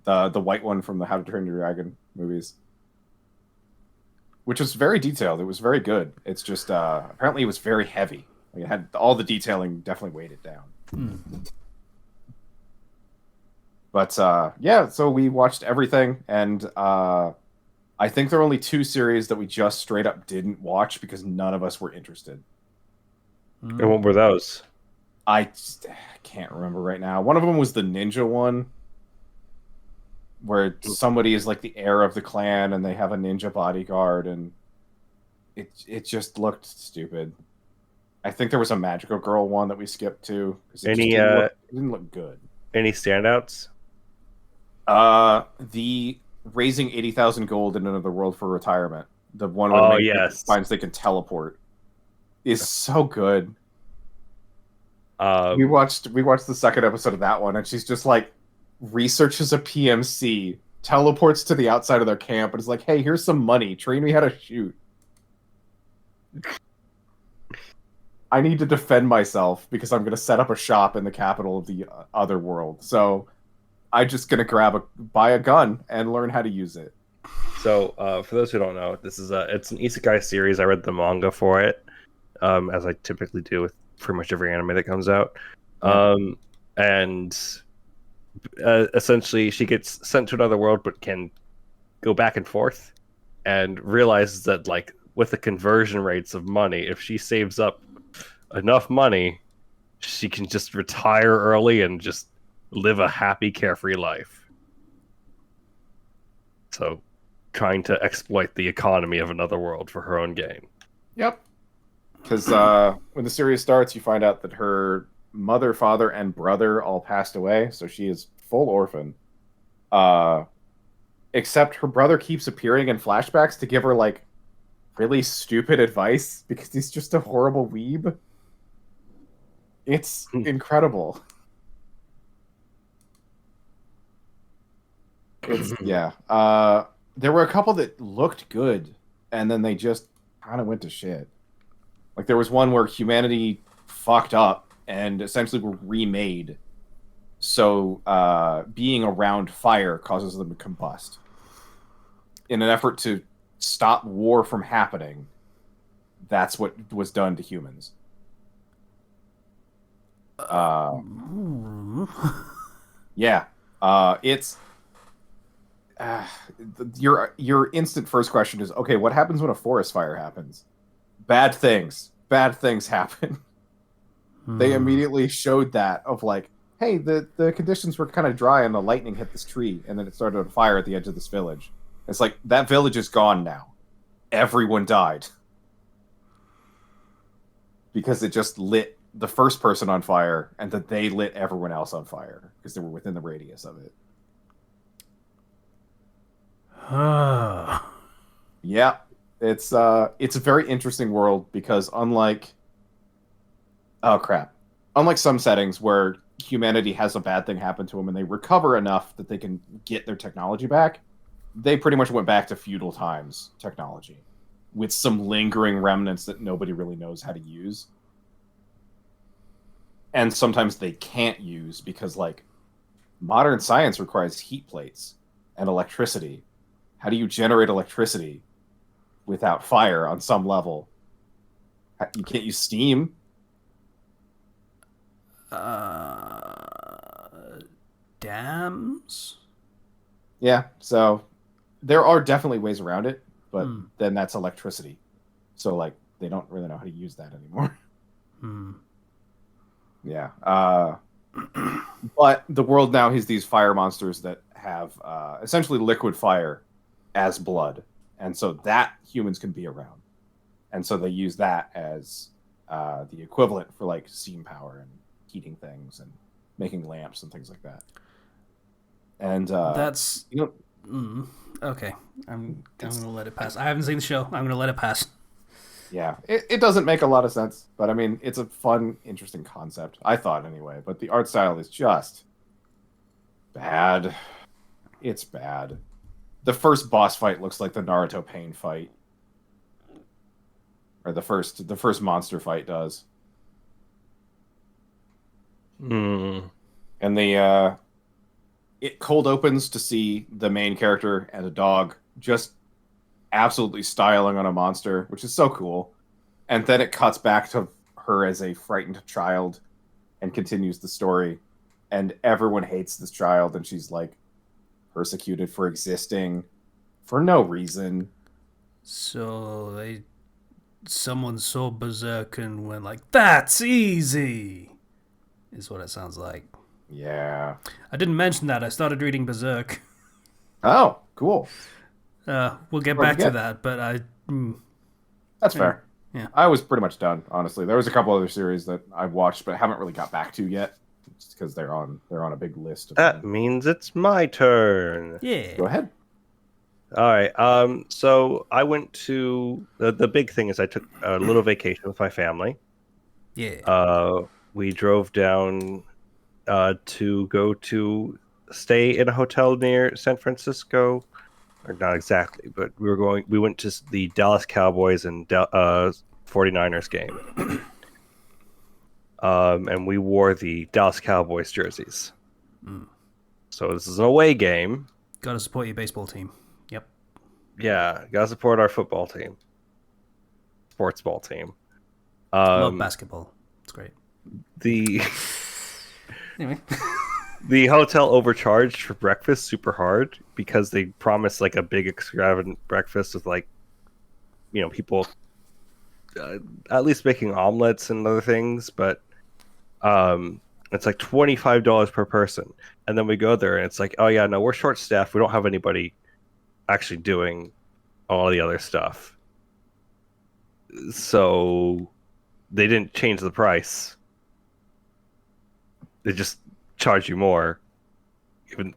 the white one from the How to Train Your Dragon movies, which was very detailed. It was very good. It's just apparently it was very heavy. Like, it had all the detailing, definitely weighed it down. But yeah, so we watched everything, and I think there are only two series that we just straight up didn't watch because none of us were interested. And what were those? I can't remember right now. One of them was the ninja one, where somebody is like the heir of the clan and they have a ninja bodyguard, and it just looked stupid. I think there was a magical girl one that we skipped too because it didn't look good. Any standouts? The raising 80,000 gold in another world for retirement. The one Oh, where yes. finds they can teleport is so good. Um, We watched the second episode of that one, and she's just like researches a PMC, teleports to the outside of their camp, and is like, "Hey, here's some money. Train me how to shoot. I need to defend myself because I'm going to set up a shop in the capital of the other world. So I'm just going to buy a gun and learn how to use it." So, for those who don't know, this is it's an isekai series. I read the manga for it, as I typically do with pretty much every anime that comes out. Yeah. And essentially, she gets sent to another world, but can go back and forth, and realizes that, like, with the conversion rates of money, if she saves up enough money, she can just retire early and just live a happy, carefree life. So, trying to exploit the economy of another world for her own gain. Yep. Because when the series starts, you find out that her mother, father, and brother all passed away, so she is full orphan. Except her brother keeps appearing in flashbacks to give her like really stupid advice because he's just a horrible weeb. It's incredible. It's yeah. There were a couple that looked good, and then they just kind of went to shit. Like there was one where humanity fucked up and essentially were remade. So being around fire causes them to combust. In an effort to stop war from happening, that's what was done to humans. Yeah. It's your instant first question is, okay, what happens when a forest fire happens? Bad things happen. They immediately showed that of like, hey, the conditions were kind of dry and the lightning hit this tree and then it started on fire at the edge of this village. It's like, that village is gone now. Everyone died. Because it just lit the first person on fire and that they lit everyone else on fire because they were within the radius of it. Yeah. It's a very interesting world because unlike some settings where humanity has a bad thing happen to them and they recover enough that they can get their technology back, they pretty much went back to feudal times technology with some lingering remnants that nobody really knows how to use. And sometimes they can't use because like modern science requires heat plates and electricity. How do you generate electricity without fire on some level? You can't use steam. Dams? Yeah, so there are definitely ways around it, but then that's electricity. So like they don't really know how to use that anymore. Yeah. But the world now has these fire monsters that have essentially liquid fire as blood. And so that humans can be around. And so they use that as the equivalent for like steam power and heating things and making lamps and things like that. And that's okay. I'm gonna let it pass. I haven't seen the show. I'm gonna let it pass. Yeah, it doesn't make a lot of sense, but I mean, it's a fun, interesting concept. I thought anyway, but the art style is just bad. It's bad. The first boss fight looks like the Naruto Pain fight, or the first monster fight does. And it cold opens to see the main character and a dog just absolutely styling on a monster, which is so cool. And then it cuts back to her as a frightened child and continues the story. and everyone hates this child, and she's like persecuted for existing for no reason. So someone saw Berserk and went like, "That's easy," is what it sounds like. Yeah. I didn't mention that I started reading Berserk. Oh, cool. We'll get back to that, but That's fair. Yeah. I was pretty much done, honestly. There was a couple other series that I've watched but haven't really got back to yet, just because they're on a big list. That means it's my turn. Yeah. Go ahead. All right. So I went to the big thing is I took a little vacation with my family. Yeah. We drove down to go to stay in a hotel near San Francisco, or not exactly, but we went to the Dallas Cowboys and 49ers game. And we wore the Dallas Cowboys jerseys. So this is an away game. Gotta support your baseball team. Yep. Yeah, gotta support our football team. Sports ball team. Love basketball. It's great. Anyway. The hotel overcharged for breakfast super hard because they promised like a big extravagant breakfast with like, people at least making omelets and other things, but it's like $25 per person. And then we go there and it's like, oh yeah, no, we're short staffed. We don't have anybody actually doing all the other stuff. So they didn't change the price. They just charge you more. Even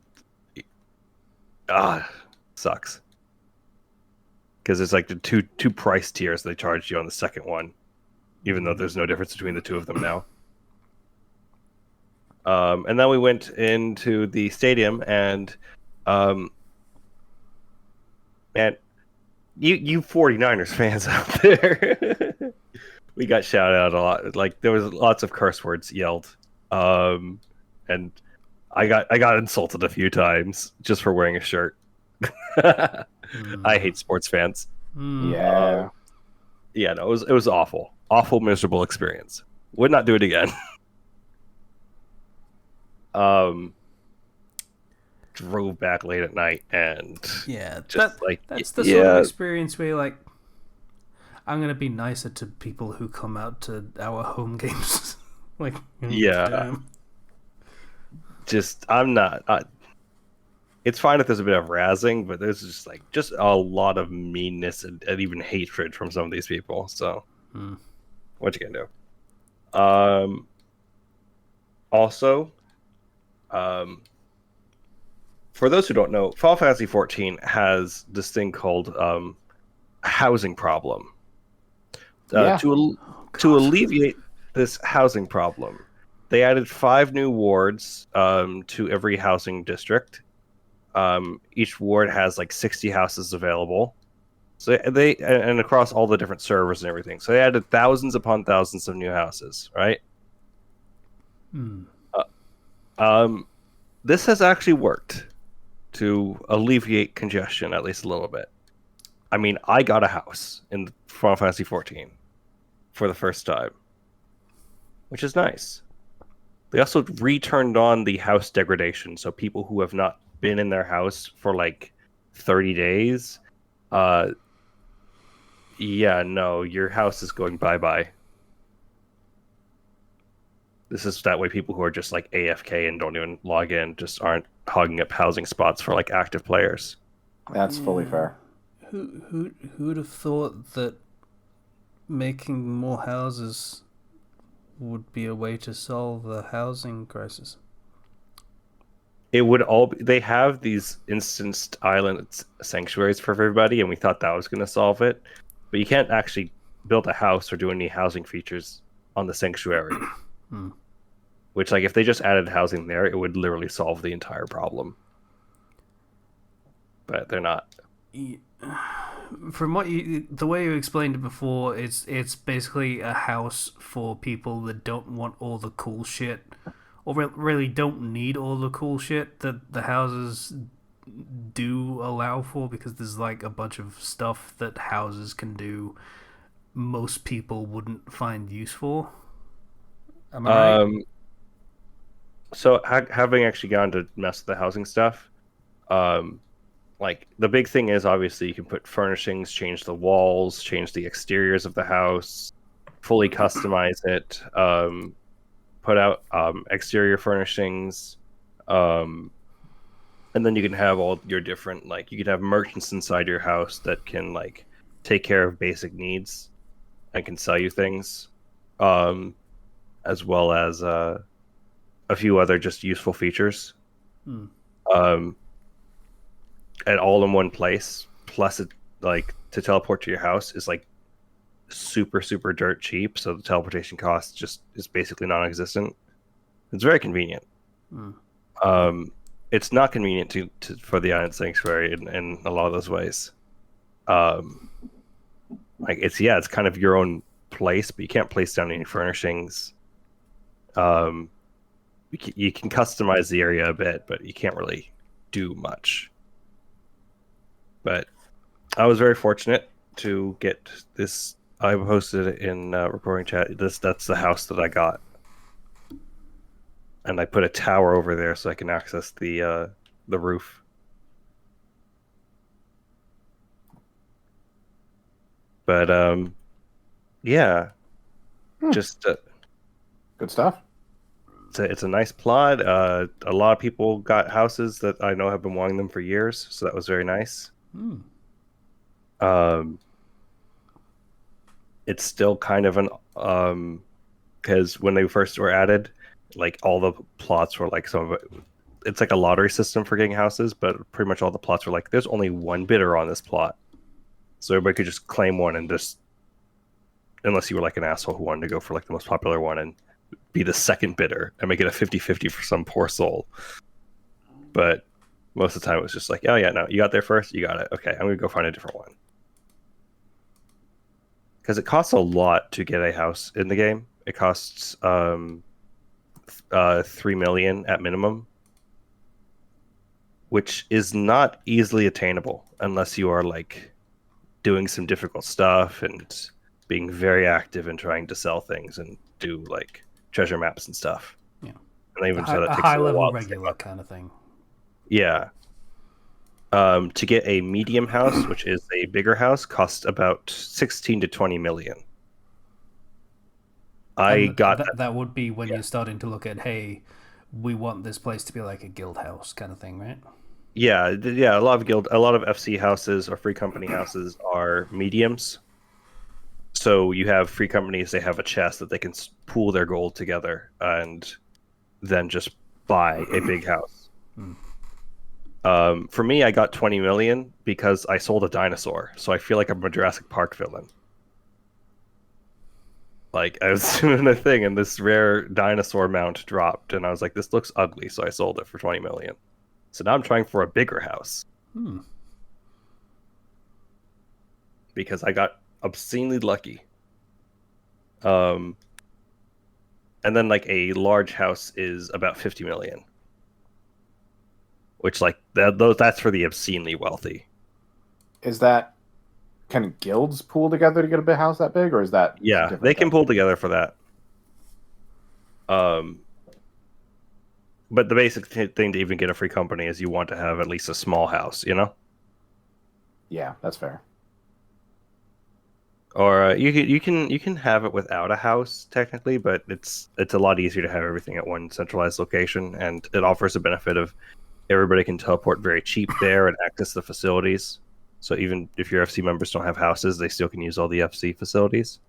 sucks. Because it's like the two price tiers they charge you on the second one, even though there's no difference between the two of them now. And then we went into the stadium, and man, you 49ers fans out there, we got shouted out a lot. Like there was lots of curse words yelled, and I got insulted a few times just for wearing a shirt. I hate sports fans. Yeah. Yeah, no, it was awful, miserable experience. Would not do it again. Drove back late at night and that's the sort of experience where you're like, I'm gonna be nicer to people who come out to our home games. Like, damn. Just I'm not. It's fine if there's a bit of razzing, but there's just a lot of meanness and even hatred from some of these people. So, what you gonna do? Also, for those who don't know, Final Fantasy XIV has this thing called housing problem. To alleviate this housing problem, they added 5 new wards to every housing district. Each ward has like 60 houses available. So they and across all the different servers and everything. So they added thousands upon thousands of new houses, right? This has actually worked to alleviate congestion at least a little bit. I mean, I got a house in Final Fantasy XIV for the first time, which is nice. They also returned on the house degradation, so people who have not been in their house for like 30 days, your house is going bye-bye. This is that way people who are just like AFK and don't even log in just aren't hogging up housing spots for like active players. That's fully fair. Who'd have thought that making more houses would be a way to solve the housing crisis? It would they have these instanced island sanctuaries for everybody, and we thought that was going to solve it. But you can't actually build a house or do any housing features on the sanctuary. Which, like, if they just added housing there, it would literally solve the entire problem. But they're not. From the way you explained it before, it's basically a house for people that don't want all the cool shit, or really don't need all the cool shit that the houses do allow for, because there's like a bunch of stuff that houses can do most people wouldn't find useful. Am I right? So having actually gone to mess with the housing stuff, um, like the big thing is obviously you can put furnishings, change the walls, change the exteriors of the house, fully customize it, put out exterior furnishings, um, and then you can have all your different like you can have merchants inside your house that can like take care of basic needs and can sell you things, um, as well as a few other just useful features. Hmm. Um, and all in one place. Plus, it like to teleport to your house is like super dirt cheap. So the teleportation cost just is basically non-existent. It's very convenient. Hmm. It's not convenient for the Island Sanctuary in a lot of those ways. Um, like it's kind of your own place, but you can't place down any furnishings. Um, you can customize the area a bit, but you can't really do much. But I was very fortunate to get this. I posted it in recording chat. That's the house that I got, and I put a tower over there so I can access the roof. But yeah, just Good stuff. it's a nice plot. A lot of people got houses that I know have been wanting them for years, so that was very nice. Hmm. It's still kind of an because when they first were added, like all the plots were like some of it. It's like a lottery system for getting houses, but pretty much all the plots were like, there's only one bidder on this plot, so everybody could just claim one and just, unless you were like an asshole who wanted to go for like the most popular one and be the second bidder and make it a 50-50 for some poor soul. But most of the time it was just like, oh yeah, no, you got there first, you got it. Okay, I'm gonna go find a different one. Because it costs a lot to get a house in the game. It costs 3 million at minimum, which is not easily attainable unless you are like doing some difficult stuff and being very active in trying to sell things and do like treasure maps and stuff. Yeah, and they even said a that takes high a level while regular kind of thing. Yeah. To get a medium house, which is a bigger house, costs about 16 to 20 million. That would be when Yeah. you're starting to look at, hey, we want this place to be like a guild house kind of thing, right? Yeah. A lot of FC houses or free company houses are mediums. So you have free companies, they have a chest that they can pool their gold together and then just buy a big house. For me, I got 20 million because I sold a dinosaur, so I feel like I'm a Jurassic Park villain. Like, I was doing a thing, and this rare dinosaur mount dropped, and I was like, this looks ugly, so I sold it for 20 million. So now I'm trying for a bigger house. Because I got obscenely lucky. And then, like, a large house is about 50 million. Which, like, that's for the obscenely wealthy. Is that, can guilds pool together to get a big house that big, or is that Yeah, they can pull together for that. But the basic thing to even get a free company is you want to have at least a small house, you know? Yeah, that's fair. Or you can have it without a house technically, but it's a lot easier to have everything at one centralized location, and it offers a benefit of everybody can teleport very cheap there and access the facilities. So even if your FC members don't have houses, they still can use all the FC facilities,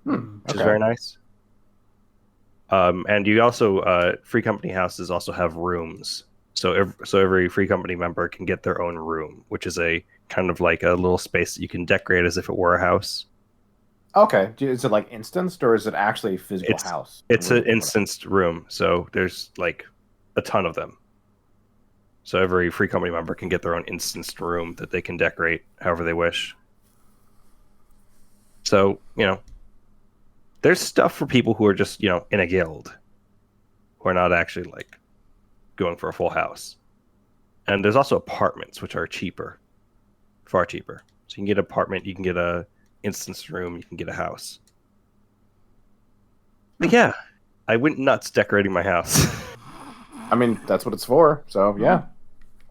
which is very nice. And you also free company houses also have rooms. So every free company member can get their own room, which is a kind of like a little space that you can decorate as if it were a house. Okay, is it like instanced or is it actually a physical house? It's an instanced room, so there's like a ton of them. So every free company member can get their own instanced room that they can decorate however they wish. So, you know, there's stuff for people who are just, you know, in a guild, who are not actually like going for a full house. And there's also apartments, which are cheaper, far cheaper. So you can get an apartment, you can get a instanced room, you can get a house. But yeah, I went nuts decorating my house. I mean, that's what it's for. So yeah,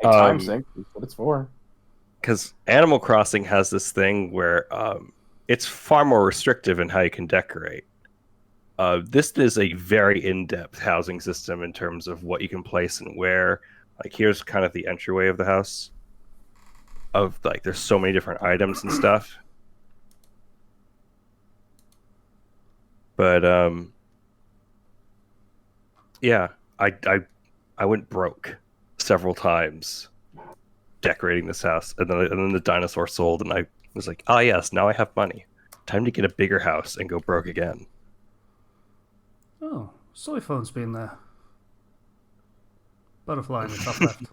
a time sink is what it's for. Because Animal Crossing has this thing where it's far more restrictive in how you can decorate. This is a very in-depth housing system in terms of what you can place and where. Like, here's kind of the entryway of the house. Of like, there's so many different items and stuff. But yeah, I went broke several times decorating this house, and then the dinosaur sold, and I was like, oh yes, now I have money. Time to get a bigger house and go broke again. Oh, soy phone's been there. Butterfly in the top left.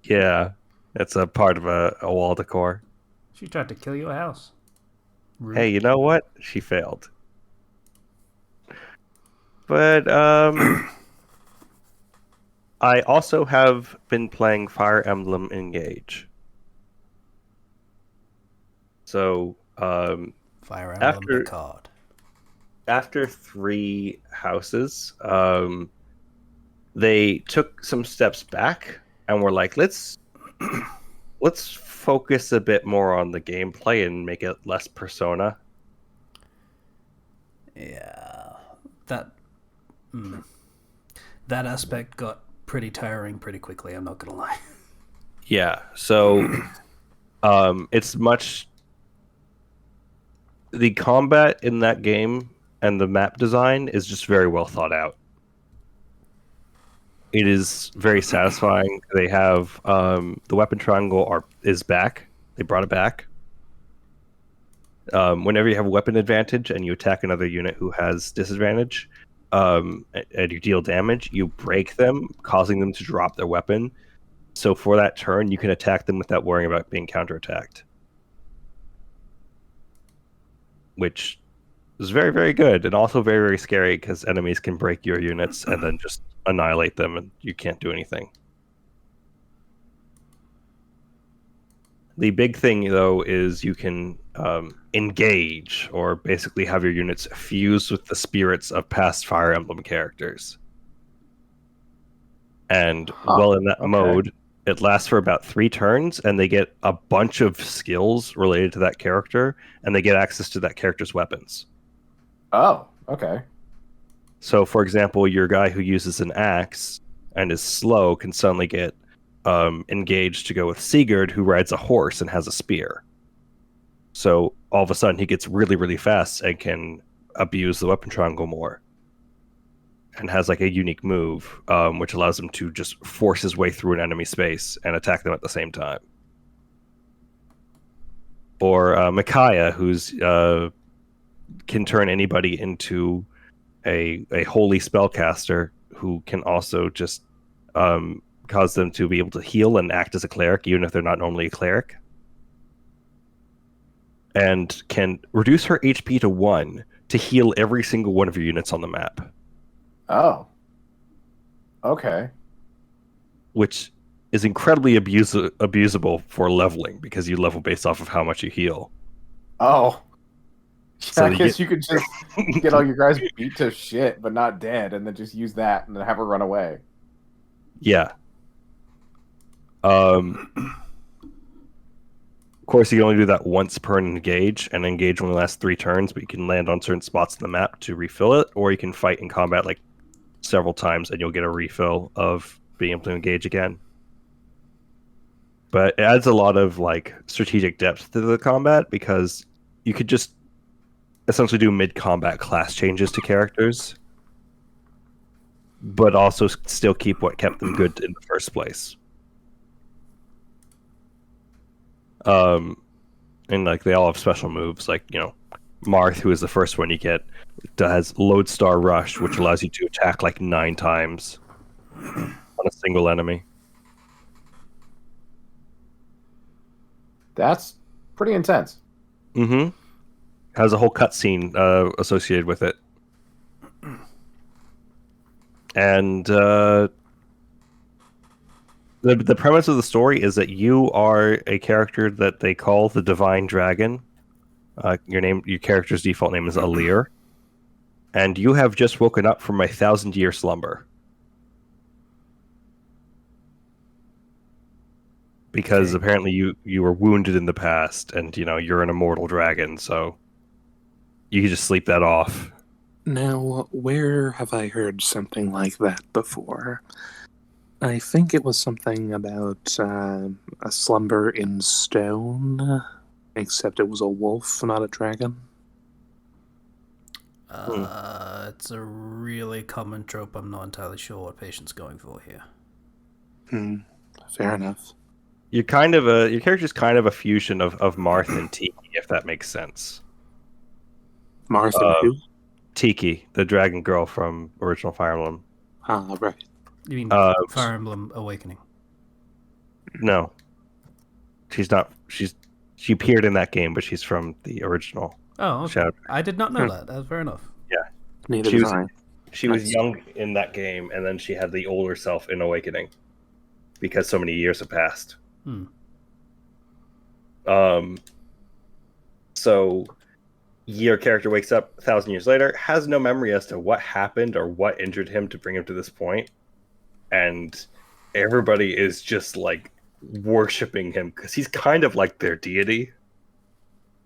Yeah, it's a part of a wall decor. She tried to kill your house. Rude. Hey, you know what? She failed. But I also have been playing Fire Emblem Engage. So Fire Emblem card. After 3 houses, they took some steps back and were like, let's focus a bit more on the gameplay and make it less Persona. Yeah, that aspect got pretty tiring pretty quickly. I'm not gonna lie. Yeah, so it's much. The combat in that game and the map design is just very well thought out. It is very satisfying. They have the weapon triangle is back. They brought it back. Whenever you have a weapon advantage and you attack another unit who has disadvantage, and you deal damage, you break them, causing them to drop their weapon. So for that turn, you can attack them without worrying about being counterattacked, which is very, very good, and also very, very scary because enemies can break your units and then just annihilate them, and you can't do anything. The big thing, though, is you can engage, or basically have your units fuse with the spirits of past Fire Emblem characters. And while in that mode, it lasts for about 3 turns, and they get a bunch of skills related to that character, and they get access to that character's weapons. Oh, okay. So, for example, your guy who uses an axe and is slow can suddenly get engaged to go with Sigurd, who rides a horse and has a spear. So all of a sudden he gets really, really fast and can abuse the weapon triangle more, and has like a unique move, which allows him to just force his way through an enemy space and attack them at the same time. Or Micaiah, who's can turn anybody into a holy spellcaster who can also just cause them to be able to heal and act as a cleric, even if they're not normally a cleric. And can reduce her HP to 1 to heal every single one of your units on the map. Oh. Okay. Which is incredibly abusable for leveling, because you level based off of how much you heal. Oh. So I guess you could just get all your guys beat to shit, but not dead, and then just use that and then have her run away. Yeah. Of course, you can only do that once per engage, and engage only lasts 3 turns, but you can land on certain spots in the map to refill it, or you can fight in combat like several times and you'll get a refill of being able to engage again. But it adds a lot of like strategic depth to the combat, because you could just essentially do mid-combat class changes to characters, but also still keep what kept them good in the first place. And like they all have special moves, like, you know, Marth, who is the first one you get, has Lodestar Rush, which allows you to attack like 9 times on a single enemy. That's pretty intense. Mm-hmm. Has a whole cutscene associated with it. And the premise of the story is that you are a character that they call the Divine Dragon. Your character's default name is Alir, and you have just woken up from a 1,000-year slumber. because Okay. apparently you were wounded in the past, and you're an immortal dragon, so you can just sleep that off. Now, where have I heard something like that before? I think it was something about a slumber in stone, except it was a wolf, not a dragon. It's a really common trope. I'm not entirely sure what Patient's going for here. Fair enough. Your character's kind of a fusion of Marth and Tiki, if that makes sense. Martha and who? Tiki, the dragon girl from original Fire Emblem. Ah, right. You mean Fire Emblem Awakening? No, she's not. She appeared in that game, but she's from the original. Oh, okay. Shadow. I did not know that. That's fair enough. Yeah, Neither she did was. I. She was young in that game, and then she had the older self in Awakening because so many years have passed. So your character wakes up 1,000 years later, has no memory as to what happened or what injured him to bring him to this point, and everybody is just like worshiping him because he's kind of like their deity.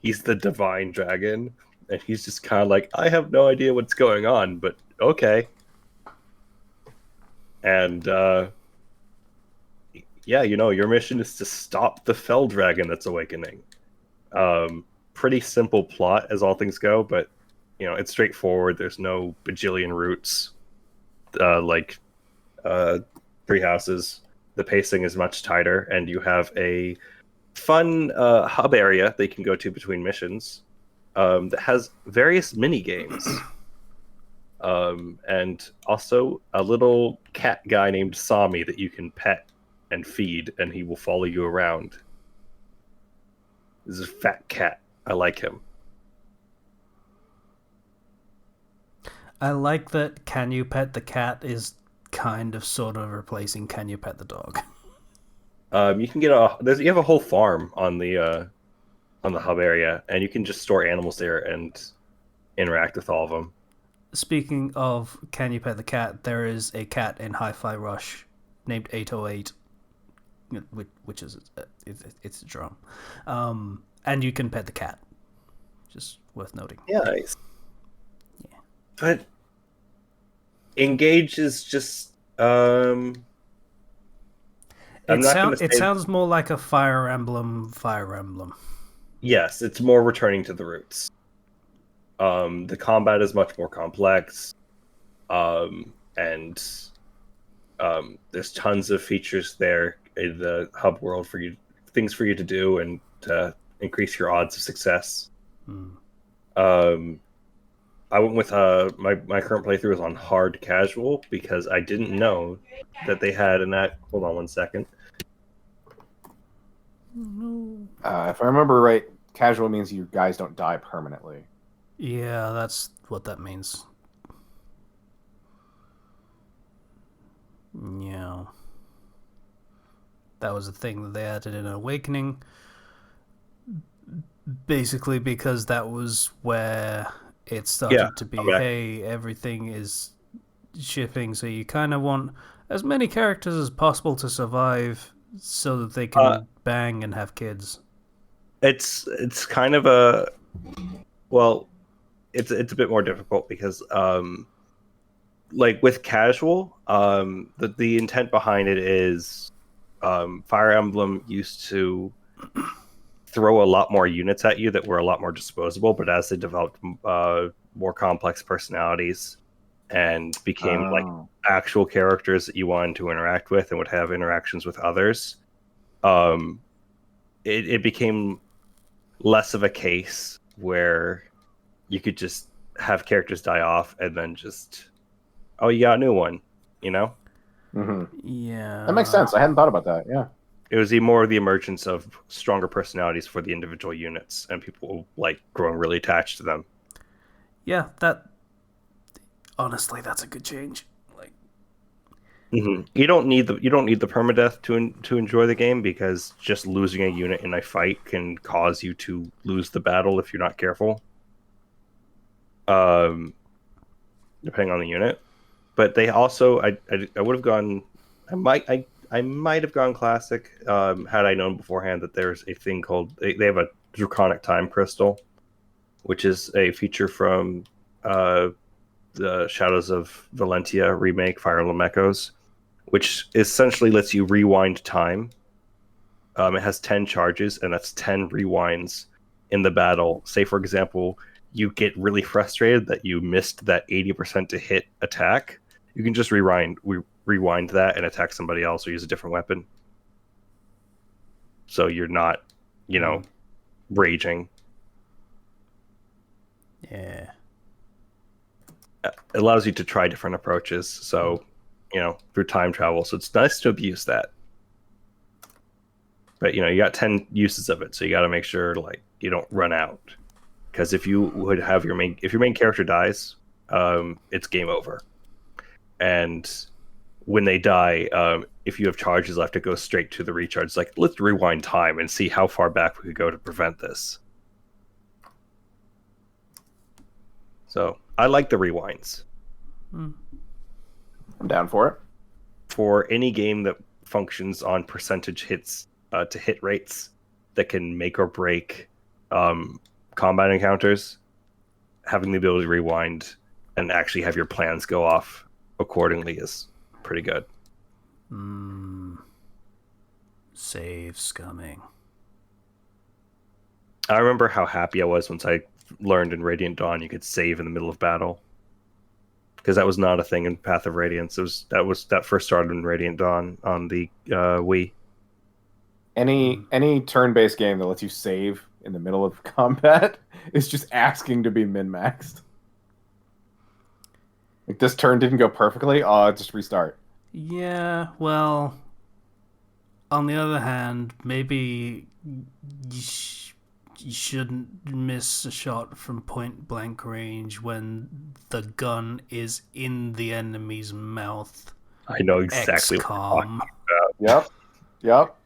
He's the divine dragon, and he's just kind of like, I have no idea what's going on, but okay. And yeah, your mission is to stop the fell dragon that's awakening. Pretty simple plot as all things go, but it's straightforward. There's no bajillion routes like Three Houses. The pacing is much tighter, and you have a fun hub area that you can go to between missions that has various mini games. And also a little cat guy named Sami that you can pet and feed, and he will follow you around. This is a fat cat. I like him. I like that Can You Pet the Cat is kind of sort of replacing Can You Pet the Dog. You can get you have a whole farm on the hub area, and you can just store animals there and interact with all of them. Speaking of Can You Pet the Cat, there is a cat in Hi-Fi Rush named 808, which is it's a drum, and you can pet the cat. Just worth noting. Yeah, nice. Yeah, but Engage is just it sounds more like a Fire Emblem. Yes, it's more returning to the roots. The combat is much more complex, and there's tons of features there in the hub world things for you to do and to increase your odds of success. I went with my current playthrough is on hard casual because I didn't know that they had hold on one second. If I remember right, casual means you guys don't die permanently. Yeah, that's what that means. Yeah. That was a thing that they added in Awakening. Basically because that was where it started to be, hey, everything is shipping, so you kind of want as many characters as possible to survive so that they can bang and have kids. It's kind of it's a bit more difficult because like with casual, the intent behind it is Fire Emblem used to throw a lot more units at you that were a lot more disposable, but as they developed more complex personalities and became like actual characters that you wanted to interact with and would have interactions with others, it became less of a case where you could just have characters die off and then just, oh, you got a new one, Mm-hmm. Yeah, that makes sense. I hadn't thought about that. Yeah, it was more the emergence of stronger personalities for the individual units and people like growing really attached to them. Yeah, honestly, that's a good change. Like, you don't need the permadeath to enjoy the game, because just losing a unit in a fight can cause you to lose the battle if you're not careful. Depending on the unit, but they also I would have gone. I I might have gone classic had I known beforehand that there's a thing called they have a draconic time crystal, which is a feature from the Shadows of Valentia remake, Fire Emblem Echoes, which essentially lets you rewind time. It has 10 charges, and that's 10 rewinds in the battle. Say, for example, you get really frustrated that you missed that 80% to hit attack. You can just rewind that and attack somebody else or use a different weapon. So you're not, raging. Yeah. It allows you to try different approaches. So, through time travel. So it's nice to abuse that. But, you got 10 uses of it. So you got to make sure, you don't run out. Because if you would have if your main character dies, it's game over. And when they die, if you have charges left, it goes straight to the recharge. It's like, let's rewind time and see how far back we could go to prevent this. So I like the rewinds. I'm down for it. For any game that functions on percentage hits to hit rates that can make or break combat encounters, having the ability to rewind and actually have your plans go off accordingly is pretty good. Saves coming. I remember how happy I was once I learned in Radiant Dawn you could save in the middle of battle, because that was not a thing in Path of Radiance. That first started in Radiant Dawn on the Wii. Any turn-based game that lets you save in the middle of combat is just asking to be min-maxed. Like, this turn didn't go perfectly, just restart. Yeah, well, on the other hand, maybe you shouldn't miss a shot from point-blank range when the gun is in the enemy's mouth. I know exactly what you're talking about. Yep.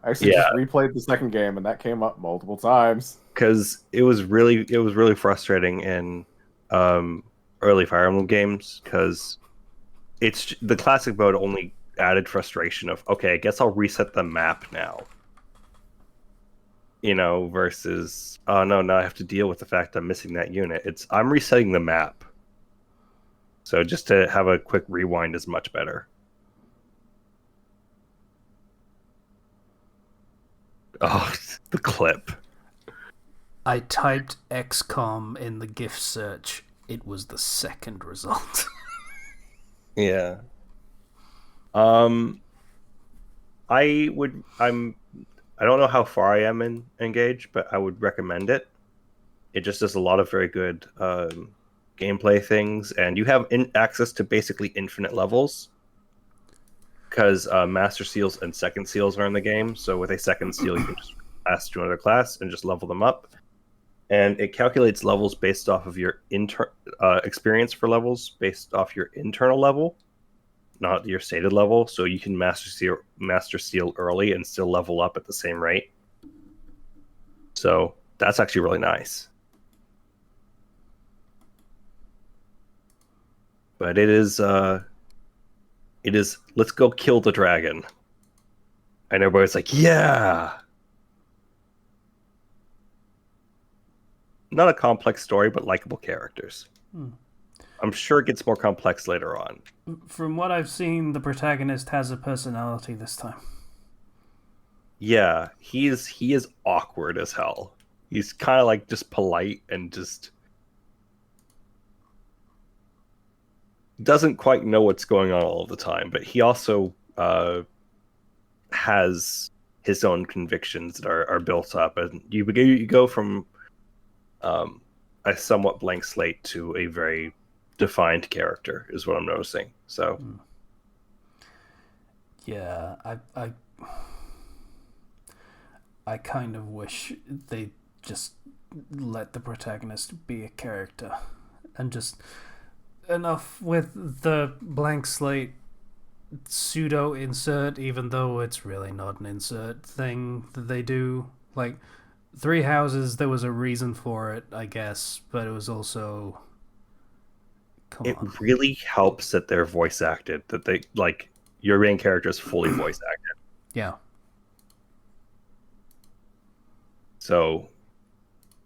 I actually just replayed the second game, and that came up multiple times. Because it was really frustrating in early Fire Emblem games, because it's the classic mode only added frustration of, okay, I guess I'll reset the map now. Versus, oh no, now I have to deal with the fact I'm missing that unit. I'm resetting the map. So just to have a quick rewind is much better. Oh, the clip. I typed XCOM in the GIF search. It was the second result. Yeah. I don't know how far I am in Engage, but I would recommend it. It just does a lot of very good gameplay things, and you have access to basically infinite levels, because Master Seals and Second Seals are in the game. So with a Second Seal, you can just pass to another class and just level them up. And it calculates levels based off of your experience for levels, based off your internal level, not your stated level. So you can Master Seal early and still level up at the same rate. So that's actually really nice. But it is let's go kill the dragon. And everybody's like, yeah. Not a complex story, but likable characters. I'm sure it gets more complex later on. From what I've seen, the protagonist has a personality this time. Yeah, he is awkward as hell. He's kind of like just polite and just doesn't quite know what's going on all of the time, but he also has his own convictions that are built up, and you go from a somewhat blank slate to a very defined character is what I'm noticing. So yeah, I kind of wish they just let the protagonist be a character, and just enough with the blank slate pseudo insert, even though it's really not an insert thing that they do. Like Three Houses, there was a reason for it, I guess, but it was also really helps that they're voice acted, that they your main character is fully voice acted. Yeah. So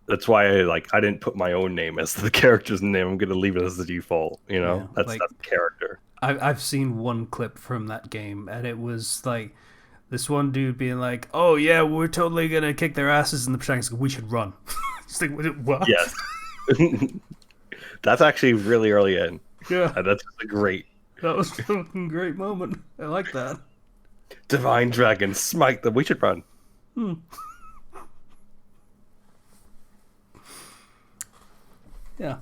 that's why I didn't put my own name as the character's name. I'm gonna leave it as the default. Yeah, That's the character. I've seen one clip from that game, and it was like this one dude being like, "Oh yeah, we're totally gonna kick their asses," and the protagonist goes, "We should run." It's like, what? Yes. That's actually really early in. Yeah. And that's great. That was a fucking great moment. I like that. Divine Dragon, smite them. We should run. Yeah.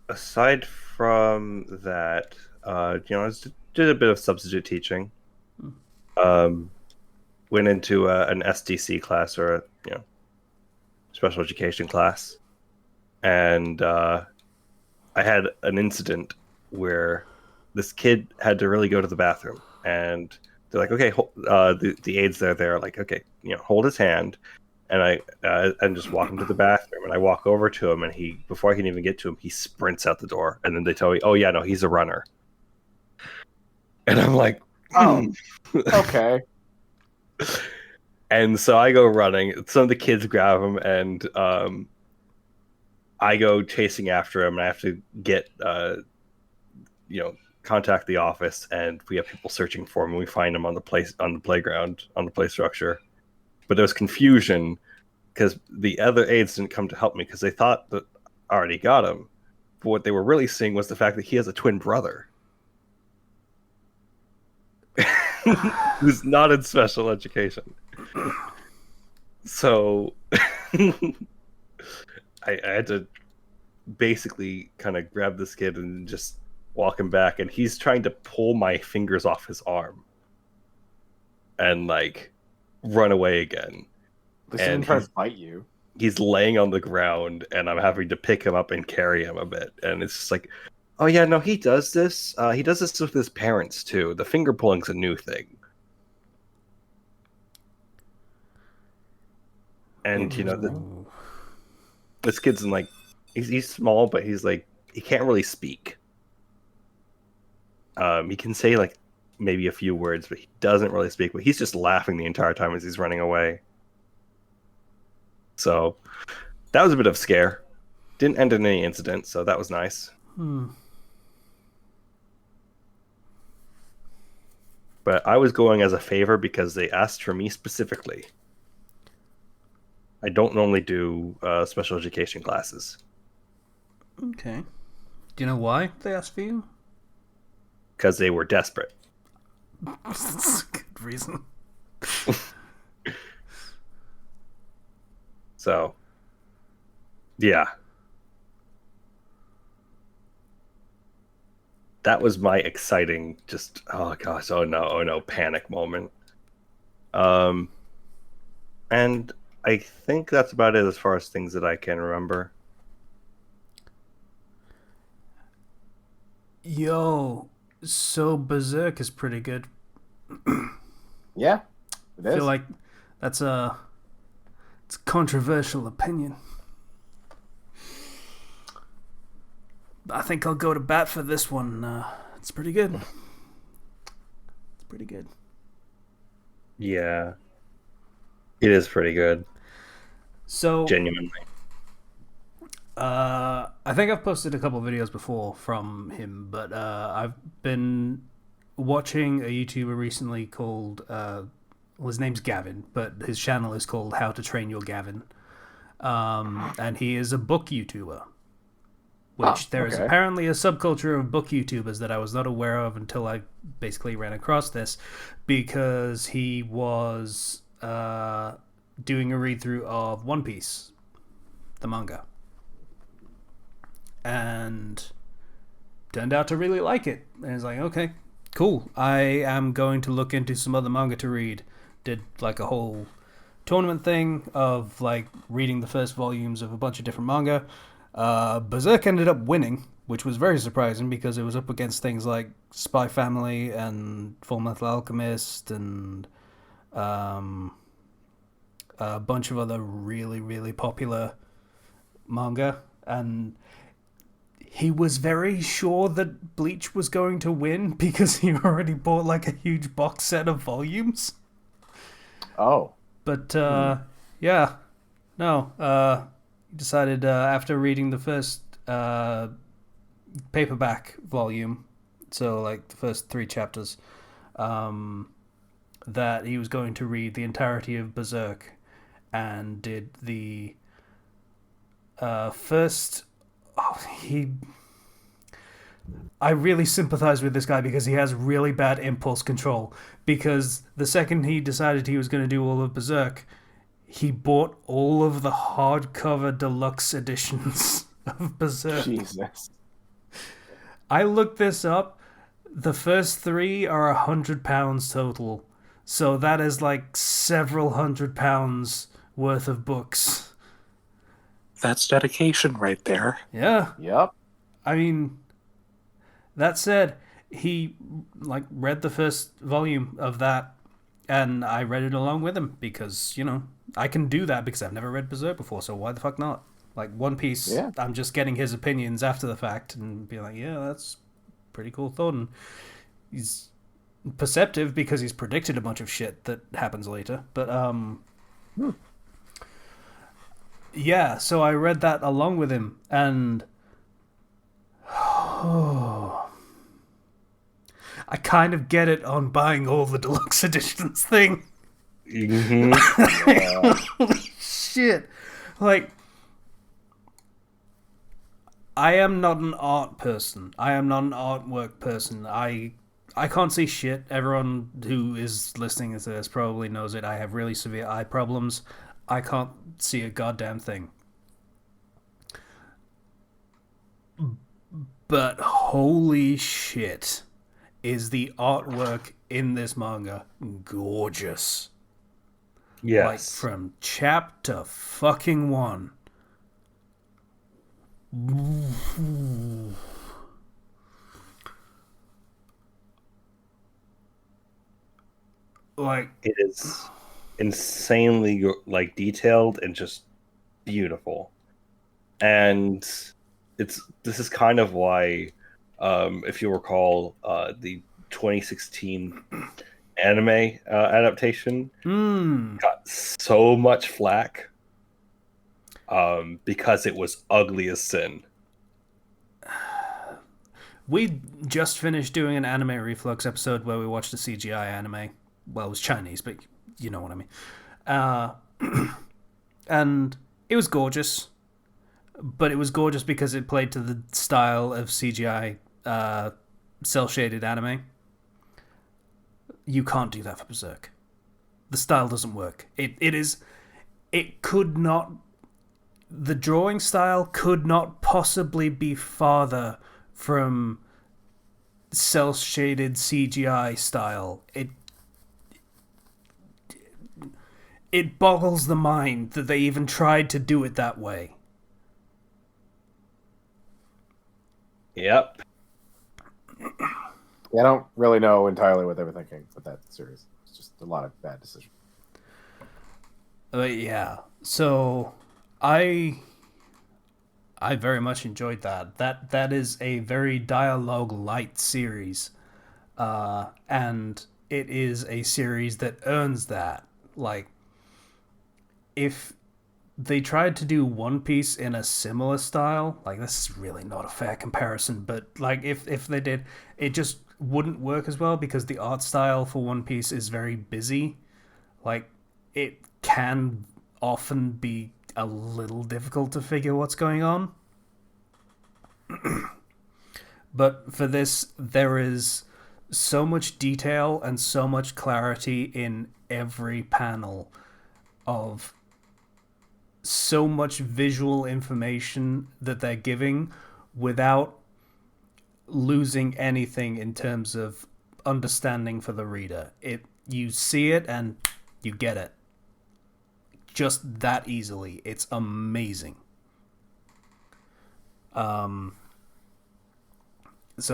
Aside from that, I did a bit of substitute teaching. Went into an SDC class, or a special education class, and I had an incident where this kid had to really go to the bathroom, and they're like, "Okay, the aides they're like, okay, hold his hand." And I just walk him to the bathroom, and I walk over to him, and before I can even get to him, he sprints out the door, and then they tell me, "Oh yeah, no, he's a runner." And I'm like, "Oh, okay." And so I go running. Some of the kids grab him, and I go chasing after him. And I have to get, contact the office, and we have people searching for him. And we find him on the playground, on the play structure. But there was confusion because the other aides didn't come to help me because they thought that I already got him. But what they were really seeing was the fact that he has a twin brother who's not in special education. So I had to basically kind of grab this kid and just walk him back, and he's trying to pull my fingers off his arm and run away again. He didn't try to fight you. He's laying on the ground, and I'm having to pick him up and carry him a bit. And it's just like, oh yeah, no, he does this. He does this with his parents too. The finger pulling's a new thing. And this kid's he's small, but he's he can't really speak. He can say maybe a few words, but he doesn't really speak. But he's just laughing the entire time as he's running away. So that was a bit of a scare. Didn't end in any incident, so that was nice. But I was going as a favor because they asked for me specifically. I don't normally do special education classes. Okay. Do you know why they asked for you? Because they were desperate. That's a good reason. So, yeah. That was my exciting, just, oh gosh, oh no, panic moment. And I think that's about it as far as things that I can remember. Yo, so Berserk is pretty good. Yeah, it is. I feel like it's a controversial opinion. I think I'll go to bat for this one. It's pretty good. It's pretty good. Yeah. It is pretty good. So genuinely. I think I've posted a couple of videos before from him, but I've been watching a YouTuber recently called his name's Gavin, but his channel is called How to Train Your Gavin. And he is a book YouTuber. Which there is apparently a subculture of book YouTubers that I was not aware of until I basically ran across this, because he was doing a read-through of One Piece, the manga, and turned out to really like it. And it's like, okay, cool. I am going to look into some other manga to read. Did a whole tournament thing of reading the first volumes of a bunch of different manga. Berserk ended up winning, which was very surprising because it was up against things like Spy Family and Full Metal Alchemist and a bunch of other really, really popular manga. And he was very sure that Bleach was going to win because he already bought like a huge box set of volumes. Oh. But yeah, no. He decided after reading the first paperback volume, so like the first 3 chapters, that he was going to read the entirety of Berserk, and did the first. I really sympathize with this guy because he has really bad impulse control. Because the second he decided he was going to do all of Berserk, he bought all of the hardcover deluxe editions of Berserk. Jesus. I looked this up. The first 3 are £100 total. So that is like several £100 worth of books. That's dedication right there. Yeah. Yep. I mean, that said, he like read the first volume of that, and I read it along with him because, you know, I can do that because I've never read Berserk before, so why the fuck not? Like One Piece, Yeah. I'm just getting his opinions after the fact and be like, yeah, that's pretty cool thought. And he's perceptive because he's predicted a bunch of shit that happens later. But yeah, so I read that along with him, and I kind of get it on buying all the deluxe editions thing. Shit. Like, I am not an art person. I am not an artwork person. I can't see shit. Everyone who is listening to this probably knows it. I have really severe eye problems. I can't see a goddamn thing. But holy shit, is the artwork in this manga gorgeous. Yes. Like, from chapter fucking 1. Like, it is insanely like detailed and just beautiful. And this is kind of why, if you recall, the 2016 anime adaptation got so much flack because it was ugly as sin. We just finished doing an Anime Reflux episode where we watched a CGI anime. Well, it was Chinese, but you know what I mean. And it was gorgeous. But it was gorgeous because it played to the style of CGI cel-shaded anime. You can't do that for Berserk. The style doesn't work. It could not... The drawing style could not possibly be farther from cel-shaded CGI style. It boggles the mind that they even tried to do it that way. Yep. Yeah, I don't really know entirely what they were thinking with that series. It's just a lot of bad decisions. Yeah. So I very much enjoyed that. That is a very dialogue light series. And it is a series that earns that. Like, if they tried to do One Piece in a similar style, like, this is really not a fair comparison, but like if they did, it just wouldn't work as well because the art style for One Piece is very busy. Like, it can often be a little difficult to figure what's going on. But for this, there is so much detail and so much clarity in every panel of so much visual information that they're giving without losing anything in terms of understanding for the reader. You see it and you get it. Just that easily. It's amazing. So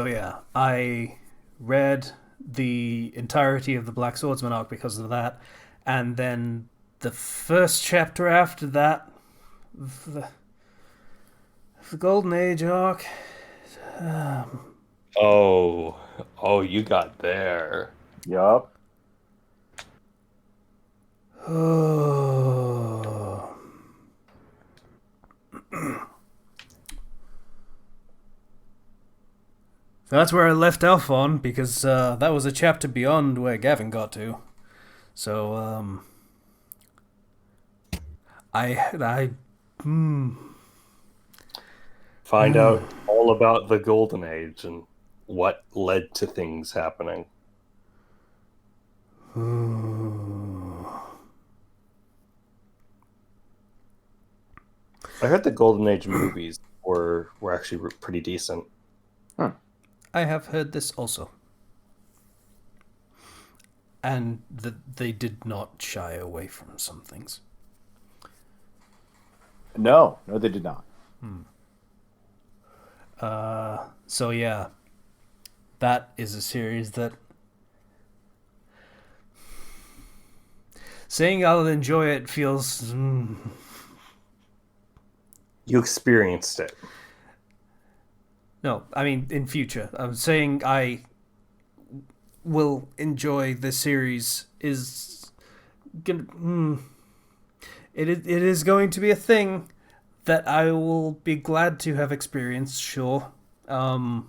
yeah, I read the entirety of the Black Swordsman arc because of that, and then the first chapter after that, the Golden Age arc, Oh, you got there. Yup. Oh. That's where I left off on, because that was a chapter beyond where Gavin got to. So, Find out all about the Golden Age and what led to things happening. I heard the Golden Age movies were actually pretty decent. I have heard this also. And that they did not shy away from some things. No, they did not. So yeah, that is a series that saying I'll enjoy it feels. You experienced it. No, I mean in future. I'm saying I will enjoy this series is gonna. It is going to be a thing that I will be glad to have experienced. Sure. In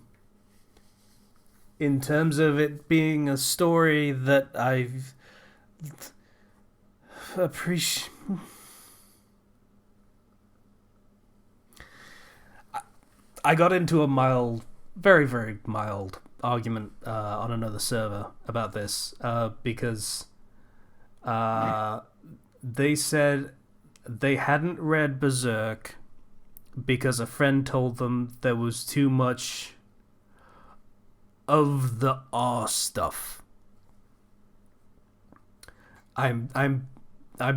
terms of it being a story that I've appreciate. I got into a mild, very, very mild argument on another server about this because they said they hadn't read Berserk because a friend told them there was too much of the R stuff. I'm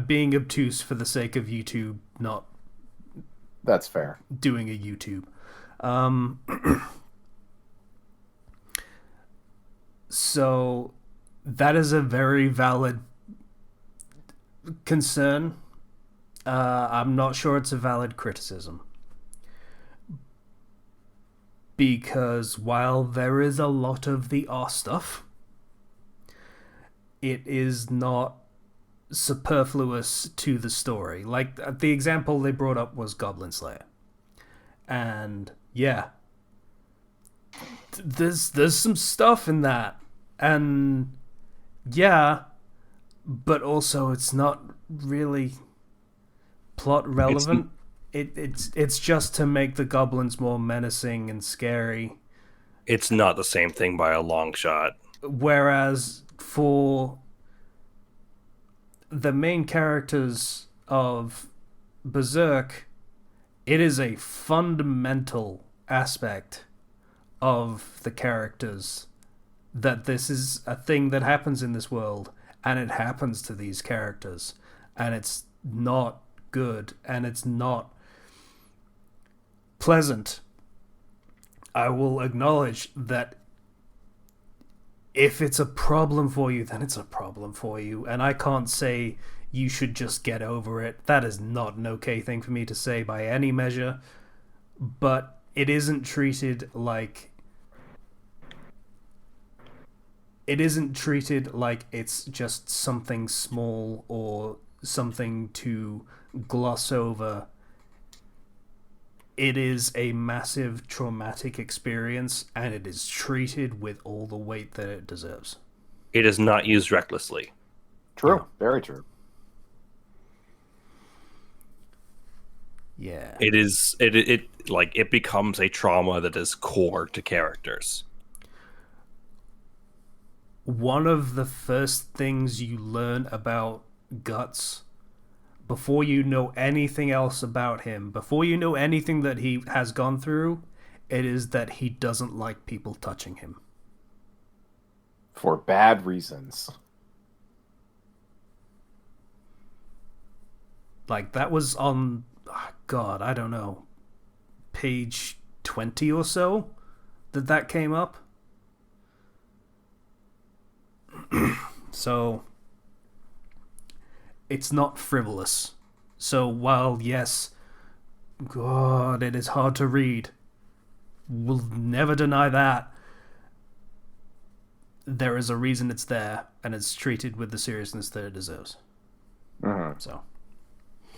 being obtuse for the sake of YouTube, not That's fair. doing a YouTube. So that is a very valid concern. I'm not sure it's a valid criticism. Because while there is a lot of the R stuff, it is not superfluous to the story. Like, the example they brought up was Goblin Slayer. And yeah, there's some stuff in that, and yeah, but also it's not really plot relevant. It's just to make the goblins more menacing and scary. It's not the same thing by a long shot. Whereas for the main characters of Berserk, it is a fundamental aspect of the characters that this is a thing that happens in this world, and it happens to these characters, and it's not good, and it's not pleasant. I will acknowledge that if it's a problem for you, then it's a problem for you, and I can't say you should just get over it. That is not an okay thing for me to say by any measure, but it isn't treated like it's just something small or something to gloss over. It is a massive traumatic experience, and it is treated with all the weight that it deserves. It is not used recklessly. True. Yeah. Very true. Yeah. It becomes a trauma that is core to characters. One of the first things you learn about Guts, before you know anything else about him, before you know anything that he has gone through, it is that he doesn't like people touching him. For bad reasons. Like, that was on, God, I don't know, page 20 or so that came up. So it's not frivolous. So while, yes, God, it is hard to read, will never deny that. There is a reason it's there, and it's treated with the seriousness that it deserves. Mm-hmm. So,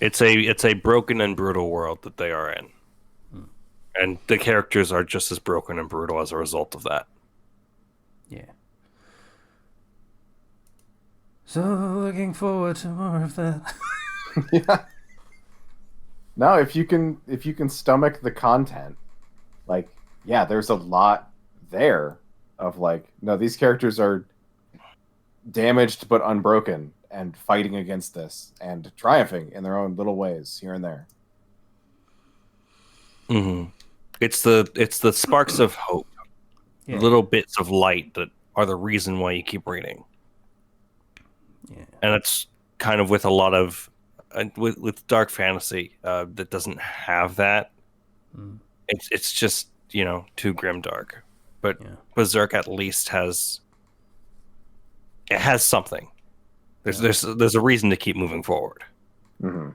it's a broken and brutal world that they are in, and the characters are just as broken and brutal as a result of that. yeah. So, looking forward to more of that. Yeah. No, if you can stomach the content, like, yeah, there's a lot there of like, no, these characters are damaged but unbroken and fighting against this and triumphing in their own little ways here and there. Mm-hmm. It's the sparks of hope, little bits of light that are the reason why you keep reading. Yeah, and it's kind of with a lot of with dark fantasy that doesn't have that. It's just too grim dark. But Berserk at least has something. There's a reason to keep moving forward. Mm-hmm.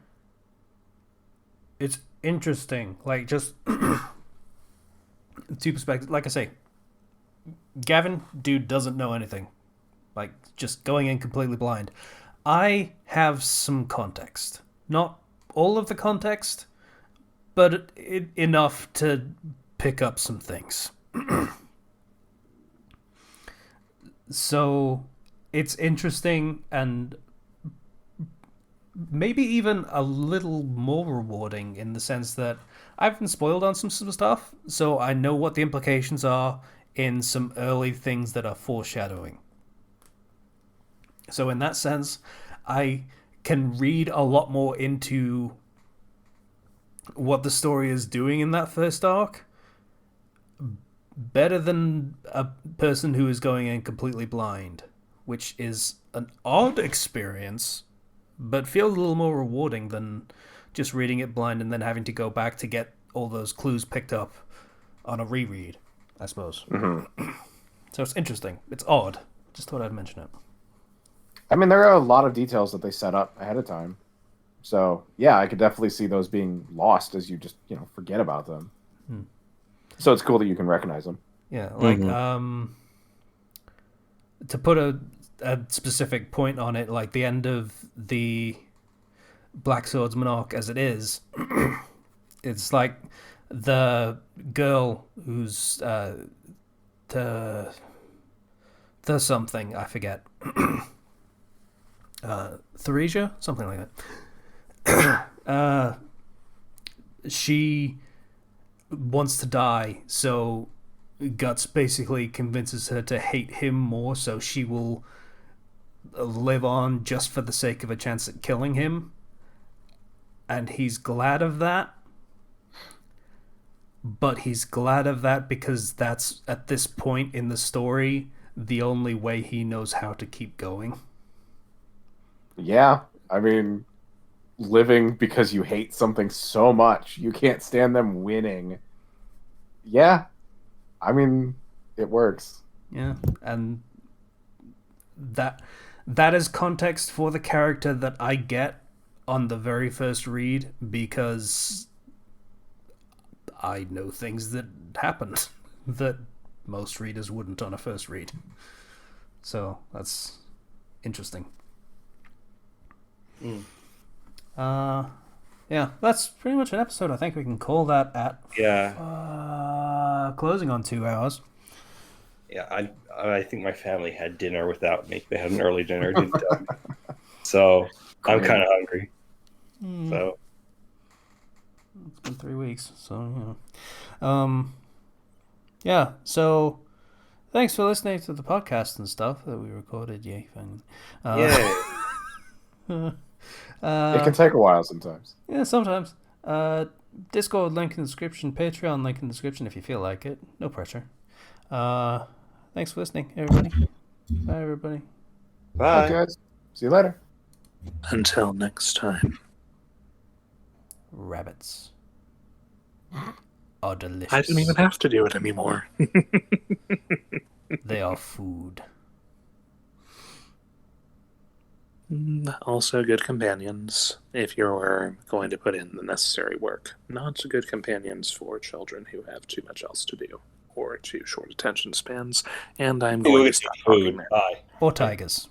It's interesting, like just two perspectives. Like I say, Gavin, dude, doesn't know anything. Like, just going in completely blind. I have some context. Not all of the context, but enough to pick up some things. So, it's interesting and maybe even a little more rewarding in the sense that I've been spoiled on some stuff, so I know what the implications are in some early things that are foreshadowing. So in that sense, I can read a lot more into what the story is doing in that first arc better than a person who is going in completely blind, which is an odd experience, but feels a little more rewarding than just reading it blind and then having to go back to get all those clues picked up on a reread, I suppose. Mm-hmm. So it's interesting. It's odd. Just thought I'd mention it. I mean, there are a lot of details that they set up ahead of time. So, yeah, I could definitely see those being lost as you just, forget about them. So it's cool that you can recognize them. Yeah, like, to put a specific point on it, like the end of the Black Swordsman arc as it is, it's like the girl who's the something, I forget. Theresia? Something like that. She wants to die, so Guts basically convinces her to hate him more, so she will live on just for the sake of a chance at killing him. And he's glad of that. But he's glad of that because that's, at this point in the story, the only way he knows how to keep going. Yeah, I mean, living because you hate something so much, you can't stand them winning. Yeah, I mean, it works. Yeah, and that is context for the character that I get on the very first read because I know things that happened that most readers wouldn't on a first read. So that's interesting. Yeah, that's pretty much an episode. I think we can call that at closing on 2 hours. Yeah, I think my family had dinner without me. They had an early dinner, didn't they? So I'm kind of hungry. So it's been 3 weeks, so yeah. So thanks for listening to the podcast and stuff that we recorded. Yay, finally. It can take a while sometimes. Yeah, sometimes. Discord link in the description, Patreon link in the description if you feel like it. No pressure. Thanks for listening, everybody. Bye, everybody. bye. Bye, guys. See you later. Until next time. Rabbits are delicious. I didn't even have to do it anymore. They are food. Also good companions if you're going to put in the necessary work. Not good companions for children who have too much else to do or too short attention spans. And I'm Go going get to stop food. talking there. Bye. Or tigers.